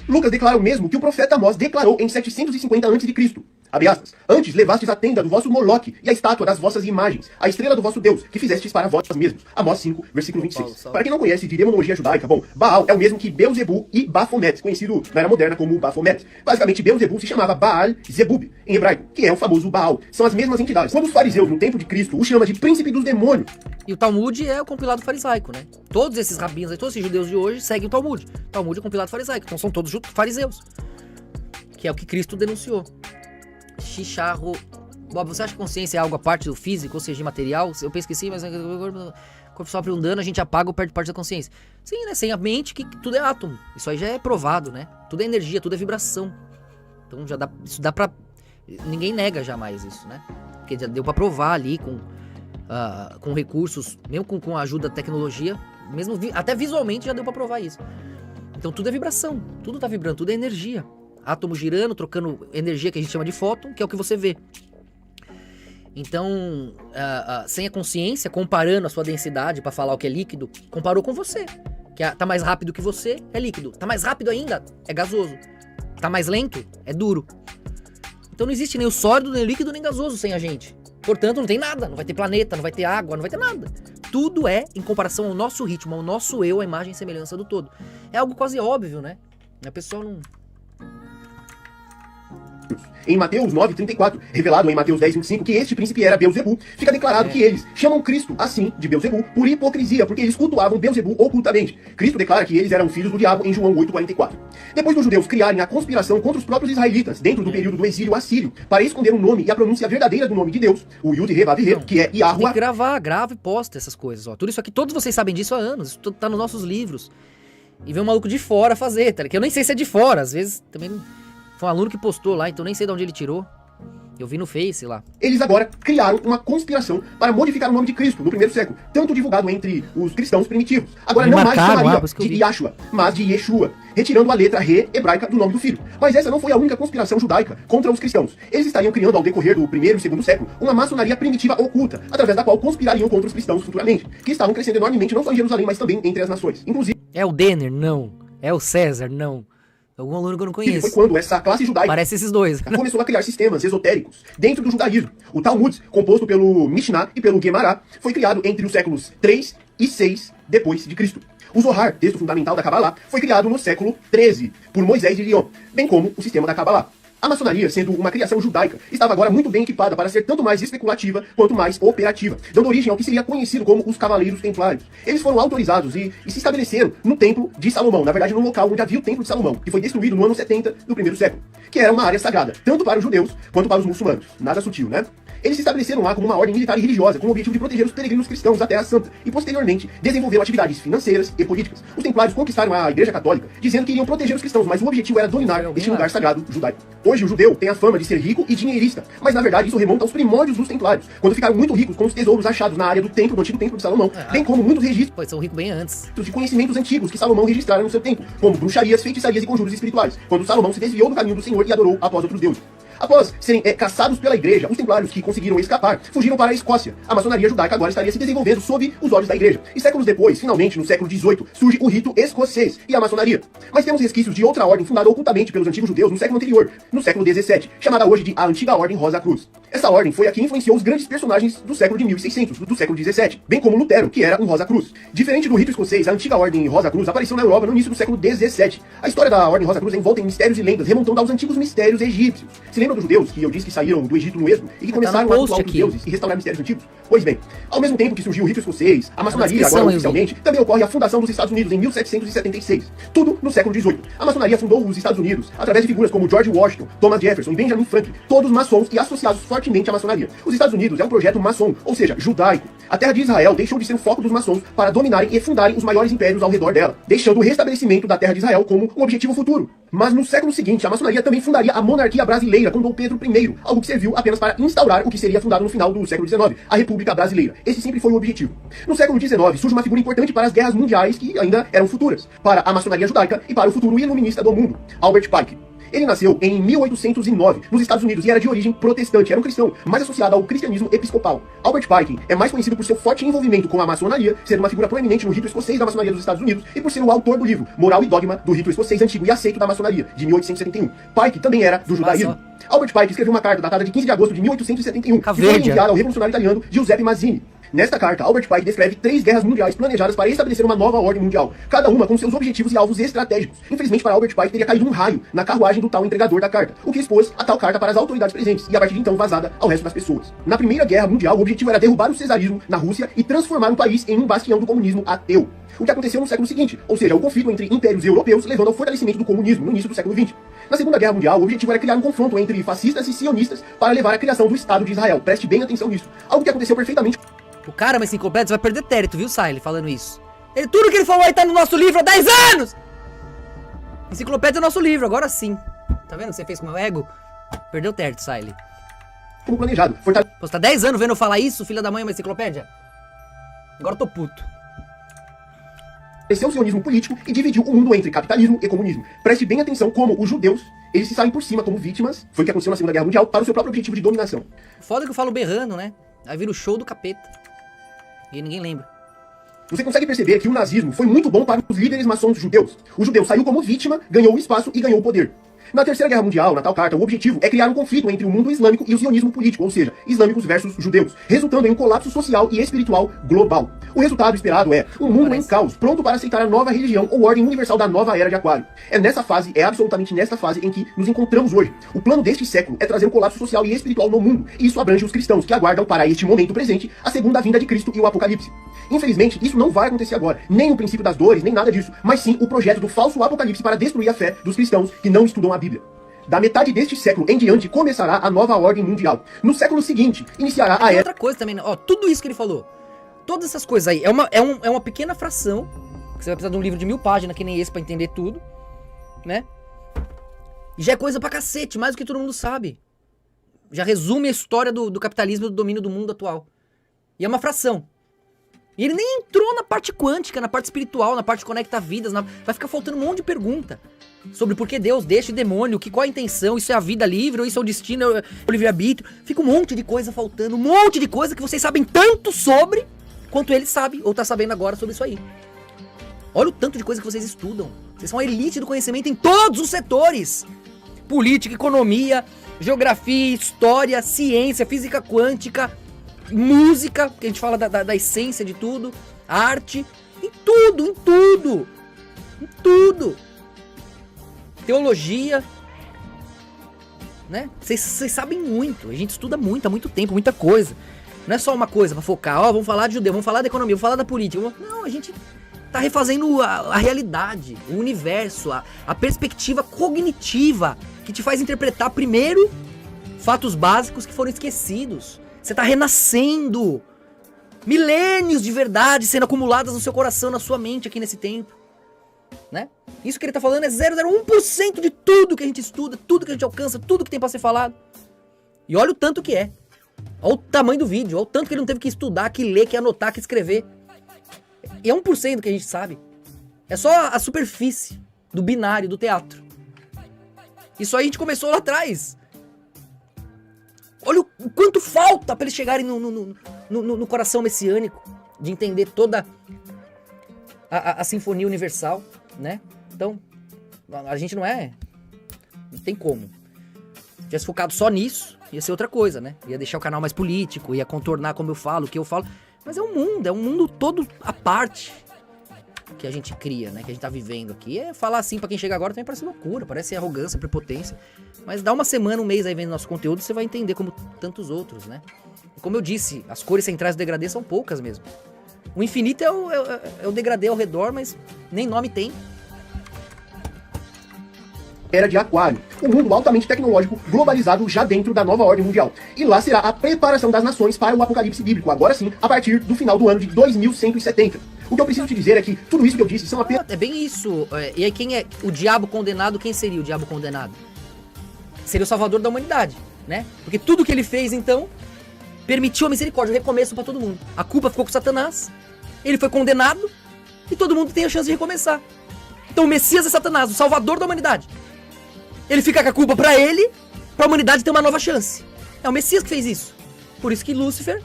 Lucas declara o mesmo que o profeta Amós declarou em 750 a.C. Abre aspas. Antes levastes a tenda do vosso Moloque e a estátua das vossas imagens, a estrela do vosso Deus, que fizestes para vós mesmos. Amós 5, versículo 26. Para quem não conhece de demonologia judaica, bom, Baal é o mesmo que Beelzebub e Baphomet, conhecido na era moderna como Baphomet. Basicamente, Beelzebub se chamava Baal-Zebub, em hebraico, que é o famoso Baal. São as mesmas entidades. Quando os fariseus, no tempo de Cristo, o chama de príncipe dos demônios. E o Talmud é o compilado farisaico, né? Todos esses rabinos, todos esses judeus de hoje seguem o Talmud. O Talmud é o compilado farisaico, então são todos fariseus. Que é o que Cristo denunciou. Chicharro. Bob, você acha que consciência é algo à parte do físico, ou seja, de material? Eu penso que sim, mas o corpo sofre um dano, a gente apaga ou perde parte da consciência. Sim, né? Sem a mente, que tudo é átomo. Isso aí já é provado, né? Tudo é energia, tudo é vibração. Então já dá, isso dá pra... Ninguém nega jamais isso, né? Porque já deu pra provar ali com recursos, mesmo com a ajuda da tecnologia, mesmo até visualmente já deu pra provar isso. Então tudo é vibração, tudo tá vibrando, tudo é energia. Átomo girando, trocando energia que a gente chama de fóton, que é o que você vê. Então, sem a consciência, comparando a sua densidade pra falar o que é líquido, comparou com você. Que tá mais rápido que você, é líquido. Tá mais rápido ainda, é gasoso. Tá mais lento, é duro. Então não existe nem o sólido, nem o líquido, nem gasoso sem a gente. Portanto, não tem nada, não vai ter planeta, não vai ter água, não vai ter nada. Tudo é em comparação ao nosso ritmo, ao nosso eu, a imagem e semelhança do todo. É algo quase óbvio, né? A pessoa não... Em Mateus 9:34, revelado em Mateus 10:25 que este príncipe era Beelzebu, fica declarado que eles chamam Cristo, assim, de Beelzebu, por hipocrisia, porque eles cultuavam Beelzebu ocultamente. Cristo declara que eles eram filhos do diabo em João 8:44. Depois dos judeus criarem a conspiração contra os próprios israelitas, dentro do período do exílio assírio, para esconder o nome e a pronúncia verdadeira do nome de Deus, o Yud-He-Vav-He, que é Tem Yahuwah. que grava e posta essas coisas, ó. Tudo isso aqui, todos vocês sabem disso há anos, isso tudo tá nos nossos livros. E vem um maluco de fora fazer, tá? Que eu nem sei se é de fora, às vezes também... Foi um aluno que postou lá, então nem sei de onde ele tirou. Eu vi no Face lá. Eles agora criaram uma conspiração para modificar o nome de Cristo no primeiro século, tanto divulgado entre os cristãos primitivos. Agora Me não mais marcaram, chamaria por isso que eu de vi. Yahshua, mas de Yeshua, retirando a letra Re hebraica do nome do filho. Mas essa não foi a única conspiração judaica contra os cristãos. Eles estariam criando ao decorrer do primeiro e segundo século uma maçonaria primitiva oculta, através da qual conspirariam contra os cristãos futuramente, que estavam crescendo enormemente não só em Jerusalém, mas também entre as nações. Inclusive, É o Denner? Não. É o César? Não. Algum aluno que eu não foi conheço. quando essa classe judaica Parece esses dois. começou a criar sistemas esotéricos dentro do judaísmo. O Talmud, composto pelo Mishnah e pelo Gemara, foi criado entre os séculos 3 e 6 depois de Cristo. O Zohar, texto fundamental da Kabbalah, foi criado no século 13 por Moisés de Lyon, bem como o sistema da Kabbalah. A maçonaria, sendo uma criação judaica, estava agora muito bem equipada para ser tanto mais especulativa quanto mais operativa, dando origem ao que seria conhecido como os Cavaleiros Templários. Eles foram autorizados e se estabeleceram no Templo de Salomão, na verdade no local onde havia o Templo de Salomão, que foi destruído no ano 70 do primeiro século, que era uma área sagrada, tanto para os judeus quanto para os muçulmanos. Nada sutil, né? Eles se estabeleceram lá como uma ordem militar e religiosa, com o objetivo de proteger os peregrinos cristãos da Terra Santa, e posteriormente desenvolveram atividades financeiras e políticas. Os templários conquistaram a Igreja Católica, dizendo que iriam proteger os cristãos, mas o objetivo era dominar este lugar sagrado judaico. Hoje o judeu tem a fama de ser rico e dinheirista, mas na verdade isso remonta aos primórdios dos templários, quando ficaram muito ricos com os tesouros achados na área do templo, do antigo templo de Salomão, bem como muitos registros Pô, eles são ricos bem antes. de conhecimentos antigos que Salomão registrara no seu templo, como bruxarias, feitiçarias e conjuros espirituais, quando Salomão se desviou do caminho do Senhor e adorou após outros deuses. Após serem caçados pela igreja, os templários que conseguiram escapar fugiram para a Escócia. A maçonaria judaica agora estaria se desenvolvendo sob os olhos da igreja. E séculos depois, finalmente no século XVIII, surge o rito escocês e a maçonaria. Mas temos resquícios de outra ordem fundada ocultamente pelos antigos judeus no século anterior, no século XVII, chamada hoje de a Antiga Ordem Rosa Cruz. Essa ordem foi a que influenciou os grandes personagens do século de 1600, do século XVII, bem como Lutero, que era um Rosa Cruz. Diferente do rito escocês, a Antiga Ordem Rosa Cruz apareceu na Europa no início do século XVII. A história da Ordem Rosa Cruz é envolta em mistérios e lendas, remontando aos antigos mistérios egípcios. Se lembra dos judeus que eu disse que saíram do Egito no êxodo e que começaram a cultuar os deuses e restaurar mistérios antigos? Pois bem, ao mesmo tempo que surgiu o rito escocês, a maçonaria, agora oficialmente, também ocorre a fundação dos Estados Unidos em 1776. Tudo no século XVIII. A maçonaria fundou os Estados Unidos através de figuras como George Washington, Thomas Jefferson e Benjamin Franklin, todos maçons e associados fortemente à maçonaria. Os Estados Unidos é um projeto maçom, ou seja, judaico. A terra de Israel deixou de ser o foco dos maçons para dominarem e fundarem os maiores impérios ao redor dela, deixando o restabelecimento da terra de Israel como um objetivo futuro. Mas no século seguinte, a maçonaria também fundaria a monarquia brasileira com Dom Pedro I, algo que serviu apenas para instaurar o que seria fundado no final do século XIX, a República Brasileira. Esse sempre foi o objetivo. No século XIX, surge uma figura importante para as guerras mundiais que ainda eram futuras, para a maçonaria judaica e para o futuro iluminista do mundo, Albert Pike. Ele nasceu em 1809, nos Estados Unidos, e era de origem protestante, era um cristão, mais associado ao cristianismo episcopal. Albert Pike é mais conhecido por seu forte envolvimento com a maçonaria, sendo uma figura proeminente no rito escocês da maçonaria dos Estados Unidos, e por ser o autor do livro Moral e Dogma do Rito Escocês Antigo e Aceito da Maçonaria, de 1871. Pike também era do judaísmo. Albert Pike escreveu uma carta datada de 15 de agosto de 1871, que foi enviada ao revolucionário italiano Giuseppe Mazzini. Nesta carta, Albert Pike descreve 3 guerras mundiais planejadas para estabelecer uma nova ordem mundial, cada uma com seus objetivos e alvos estratégicos. Infelizmente para Albert Pike teria caído um raio na carruagem do tal entregador da carta, o que expôs a tal carta para as autoridades presentes e a partir de então vazada ao resto das pessoas. Na Primeira Guerra Mundial, o objetivo era derrubar o cesarismo na Rússia e transformar o país em um bastião do comunismo ateu. O que aconteceu no século seguinte, ou seja, o conflito entre impérios europeus levando ao fortalecimento do comunismo no início do século XX. Na Segunda Guerra Mundial, o objetivo era criar um confronto entre fascistas e sionistas para levar à criação do Estado de Israel. Preste bem atenção nisso. Algo que aconteceu perfeitamente. O cara, mas enciclopédia, vai perder térito, viu, Siley, falando isso. Tudo que ele falou aí tá no nosso livro há 10 anos! Enciclopédia é nosso livro, agora sim. Tá vendo o que você fez com o meu ego? Perdeu térito, Siley. Como planejado. Pô, você tá 10 anos vendo eu falar isso, filha da mãe, uma enciclopédia? Agora eu tô puto. Fortaleceu o sionismo político e dividiu o mundo entre capitalismo e comunismo. Preste bem atenção como os judeus, eles se saem por cima como vítimas, foi o que aconteceu na Segunda Guerra Mundial, para o seu próprio objetivo de dominação. Foda que eu falo berrando, né? Aí vira o show do capeta. E ninguém lembra. Você consegue perceber que o nazismo foi muito bom para os líderes maçons judeus. O judeu saiu como vítima, ganhou o espaço e ganhou o poder. Na Terceira Guerra Mundial, na tal carta, o objetivo é criar um conflito entre o mundo islâmico e o sionismo político, ou seja, islâmicos versus judeus, resultando em um colapso social e espiritual global. O resultado esperado é um mundo em caos, pronto para aceitar a nova religião ou ordem universal da nova era de Aquário. É nessa fase, é absolutamente nesta fase em que nos encontramos hoje. O plano deste século é trazer um colapso social e espiritual no mundo, e isso abrange os cristãos que aguardam para este momento presente a segunda vinda de Cristo e o Apocalipse. Infelizmente, isso não vai acontecer agora, nem o princípio das dores, nem nada disso, mas sim o projeto do falso Apocalipse para destruir a fé dos cristãos que não estudam a Bíblia. Da metade deste século em diante começará a nova ordem mundial. No século seguinte, iniciará a era... Outra coisa também, né? Ó, tudo isso que ele falou, todas essas coisas aí, é uma pequena fração, que você vai precisar de um livro de 1000 páginas, que nem esse, pra entender tudo, né? E já é coisa pra cacete, mais do que todo mundo sabe. Já resume a história do capitalismo e do domínio do mundo atual. E é uma fração. E ele nem entrou na parte quântica, na parte espiritual, na parte que conecta vidas. Vai ficar faltando um monte de pergunta sobre por que Deus deixa o demônio, qual a intenção, isso é a vida livre, ou isso é o destino, é o livre-arbítrio. Fica um monte de coisa faltando, um monte de coisa que vocês sabem tanto sobre, quanto ele sabe, ou tá sabendo agora sobre isso aí. Olha o tanto de coisa que vocês estudam. Vocês são a elite do conhecimento em todos os setores. Política, economia, geografia, história, ciência, física quântica, música, que a gente fala da essência de tudo, arte, em tudo. Teologia, né? Vocês sabem muito, a gente estuda muito, há muito tempo, muita coisa. Não é só uma coisa pra focar, vamos falar de judeu, vamos falar da economia, vamos falar da política. Não, a gente tá refazendo a realidade, o universo, a perspectiva cognitiva que te faz interpretar primeiro fatos básicos que foram esquecidos. Você tá renascendo. Milênios de verdade sendo acumuladas no seu coração, na sua mente aqui nesse tempo. Né? Isso que ele tá falando é 0,01% de tudo que a gente estuda, tudo que a gente alcança, tudo que tem pra ser falado. E olha o tanto que é. Olha o tamanho do vídeo, olha o tanto que ele não teve que estudar, que ler, que anotar, que escrever. E é 1% que a gente sabe. É só a superfície do binário, do teatro. Isso aí a gente começou lá atrás. Olha o quanto falta pra eles chegarem no coração messiânico, de entender toda a sinfonia universal, né? Então, a gente não tem como. Se tivesse focado só nisso, ia ser outra coisa, né? Ia deixar o canal mais político, ia contornar como eu falo, o que eu falo. Mas é um mundo todo à parte que a gente cria, né? Que a gente tá vivendo aqui. Falar assim pra quem chega agora também parece loucura, parece arrogância, prepotência. Mas dá uma semana, um mês aí vendo nosso conteúdo, você vai entender como tantos outros, né? E como eu disse, as cores centrais do degradê são poucas mesmo. O infinito é o degradê ao redor, mas nem nome tem. Era de Aquário, um mundo altamente tecnológico, globalizado já dentro da nova ordem mundial. E lá será a preparação das nações para o apocalipse bíblico, agora sim, a partir do final do ano de 2170. O que eu preciso te dizer é que tudo isso que eu disse são apenas... É bem isso. E aí quem é o diabo condenado, quem seria o diabo condenado? Seria o salvador da humanidade, né? Porque tudo que ele fez, então, permitiu a misericórdia, o recomeço para todo mundo. A culpa ficou com Satanás, ele foi condenado e todo mundo tem a chance de recomeçar. Então o Messias é Satanás, o salvador da humanidade. Ele fica com a culpa pra ele, pra humanidade ter uma nova chance. É o Messias que fez isso. Por isso que Lúcifer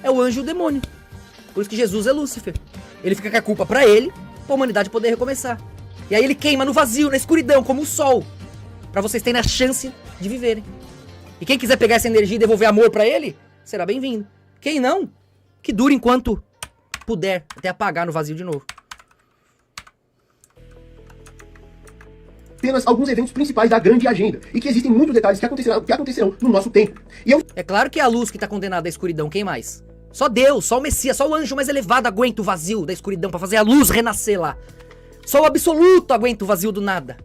é o anjo e o demônio. Por isso que Jesus é Lúcifer. Ele fica com a culpa pra ele, pra humanidade poder recomeçar. E aí ele queima no vazio, na escuridão, como o sol. Pra vocês terem a chance de viverem. E quem quiser pegar essa energia e devolver amor pra ele, será bem-vindo. Quem não Que dure enquanto puder, até apagar no vazio de novo. Apenas alguns eventos principais da grande agenda, e que existem muitos detalhes que acontecerão no nosso tempo. E eu É claro que é a luz que tá condenada à escuridão, quem mais? Só Deus, só o Messias, só o anjo mais elevado aguenta o vazio da escuridão pra fazer a luz renascer lá. Só o absoluto aguenta o vazio do nada.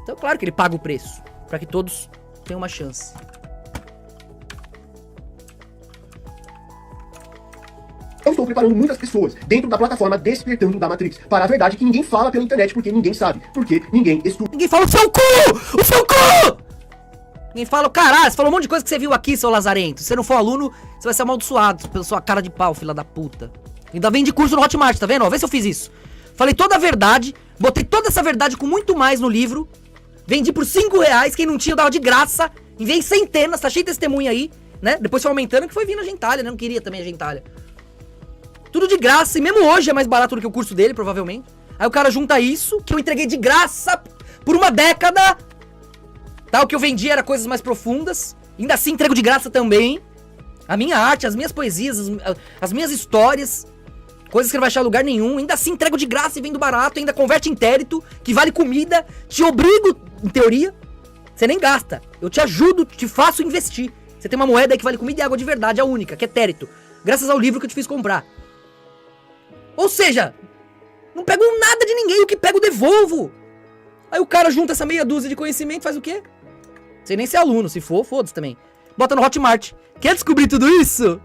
Então claro que ele paga o preço, pra que todos tenham uma chance. Eu estou preparando muitas pessoas dentro da plataforma Despertando da Matrix para a verdade que ninguém fala pela internet porque ninguém sabe, porque ninguém estuda. Ninguém fala o seu cu! O seu cu! Ninguém fala o caralho, você falou um monte de coisa que você viu aqui, seu lazarento. Se você não for aluno, você vai ser amaldiçoado pela sua cara de pau, filha da puta. Ainda vem de curso no Hotmart, tá vendo? Ó, vê se eu fiz isso. Falei toda a verdade, botei toda essa verdade com muito mais no livro. Vendi por R$5, quem não tinha eu dava de graça. Enviei centenas, tá cheio de testemunha aí, né? Depois foi aumentando que foi vindo a gentalha, né? Não queria também a gentalha. Tudo de graça, e mesmo hoje é mais barato do que o curso dele, provavelmente. Aí o cara junta isso, que eu entreguei de graça por uma década. Tá, o que eu vendi era coisas mais profundas. Ainda assim entrego de graça também. A minha arte, as minhas poesias, as minhas histórias. Coisas que não vai achar em lugar nenhum. Ainda assim entrego de graça e vendo barato. Ainda converte em térito, que vale comida. Te obrigo, em teoria. Você nem gasta. Eu te ajudo, te faço investir. Você tem uma moeda aí que vale comida e água de verdade, a única, que é térito. Graças ao livro que eu te fiz comprar. Ou seja, não pego nada de ninguém, o que pego devolvo. Aí o cara junta essa meia dúzia de conhecimento, faz o quê? Sei nem se é aluno, se for, foda-se também. Bota no Hotmart. Quer descobrir tudo isso?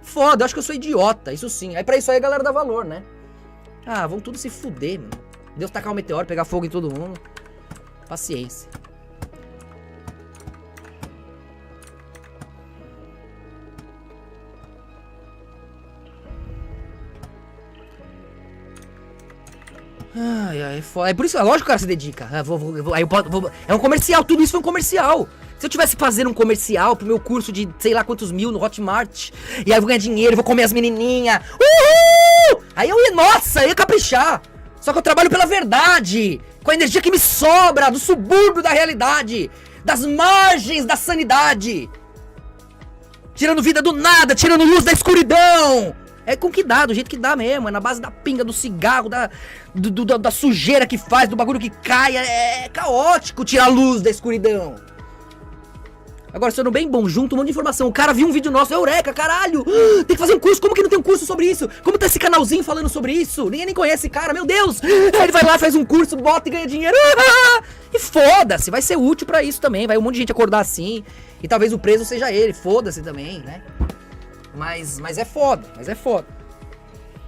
Foda, eu acho que eu sou idiota, isso sim. Aí pra isso aí a galera dá valor, né? Ah, vão tudo se fuder, mano. Deus tacar um meteoro, pegar fogo em todo mundo. Paciência. Ai, ai, é foda. É por isso, é lógico que o cara se dedica. É um comercial, tudo isso foi um comercial. Se eu tivesse fazendo um comercial pro meu curso de sei lá quantos mil no Hotmart, e aí eu vou ganhar dinheiro, vou comer as menininhas. Uhul! Aí eu ia, nossa, eu ia caprichar. Só que eu trabalho pela verdade, com a energia que me sobra do subúrbio da realidade, das margens da sanidade. Tirando vida do nada, tirando luz da escuridão. É com que dá, do jeito que dá mesmo. É na base da pinga, do cigarro, da sujeira que faz, do bagulho que cai. É caótico tirar a luz da escuridão. Agora, sendo bem bom, junto um monte de informação. O cara viu um vídeo nosso, eureka, caralho. Tem que fazer um curso, como que não tem um curso sobre isso? Como tá esse canalzinho falando sobre isso? Ninguém nem conhece esse cara, meu Deus. Aí ele vai lá, faz um curso, bota e ganha dinheiro. E foda-se, vai ser útil pra isso também. Vai um monte de gente acordar assim. E talvez o preso seja ele, foda-se também, né? Mas é foda,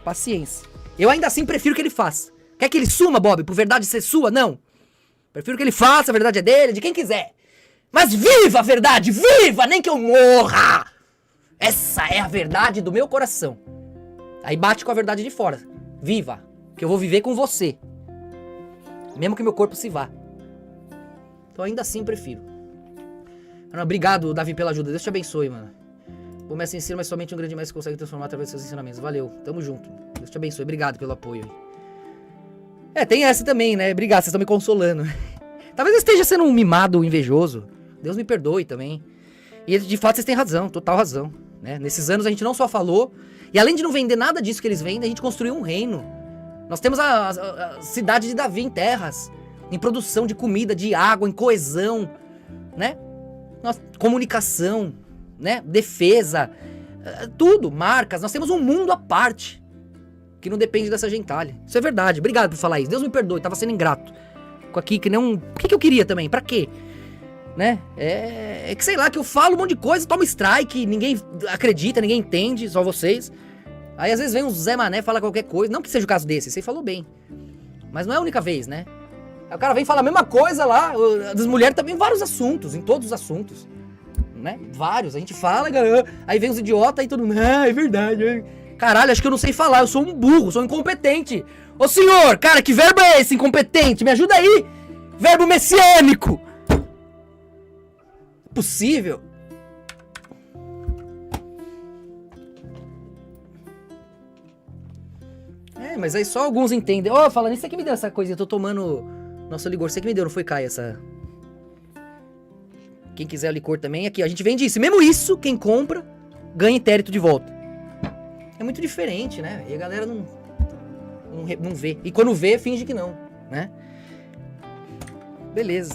Paciência. Eu ainda assim prefiro que ele faça. Quer que ele suma, Bob, por verdade ser sua? Não. Prefiro que ele faça, a verdade é dele, de quem quiser. Mas viva a verdade, viva, nem que eu morra. Essa é a verdade do meu coração. Aí bate com a verdade de fora. Viva, que eu vou viver com você. Mesmo que meu corpo se vá. Então ainda assim prefiro. Obrigado, Davi, pela ajuda. Deus te abençoe, mano. O mestre ensina, mas somente um grande mestre consegue transformar através dos seus ensinamentos. Valeu, tamo junto. Deus te abençoe, obrigado pelo apoio. Tem essa também, né? Obrigado, vocês estão me consolando. Talvez eu esteja sendo um mimado invejoso. Deus me perdoe também. E de fato vocês têm razão, total razão, né? Nesses anos a gente não só falou, e além de não vender nada disso que eles vendem, a gente construiu um reino. Nós temos a cidade de Davi em terras, em produção de comida, de água, em coesão, né? Comunicação, né? Defesa, tudo, marcas. Nós temos um mundo à parte que não depende dessa gentalha. Isso é verdade. Obrigado por falar isso. Deus me perdoe, tava sendo ingrato. Com aqui que nem um... O que eu queria também? Pra quê? Né? É que sei lá, que eu falo um monte de coisa, tomo strike, ninguém acredita, ninguém entende, só vocês. Aí às vezes vem um Zé Mané, fala qualquer coisa. Não que seja o caso desse, você falou bem. Mas não é a única vez, né? Aí o cara vem falar a mesma coisa lá, das mulheres também, vários assuntos, em todos os assuntos. Né? Vários, a gente fala, aí vem os idiotas e todo mundo, é verdade. Caralho, acho que eu não sei falar, eu sou um burro, sou um incompetente. Ô senhor, cara, que verbo é esse, incompetente? Me ajuda aí! Verbo messiânico! Possível? Mas aí só alguns entendem. Falando isso, você que me deu essa coisinha, eu tô tomando... Nossa, Ligor, você que me deu, não foi, Caio, essa... Quem quiser o licor também, aqui, ó, a gente vende isso. Mesmo isso, quem compra, ganha intérito de volta. É muito diferente, né? E a galera não vê. E quando vê, finge que não, né? Beleza.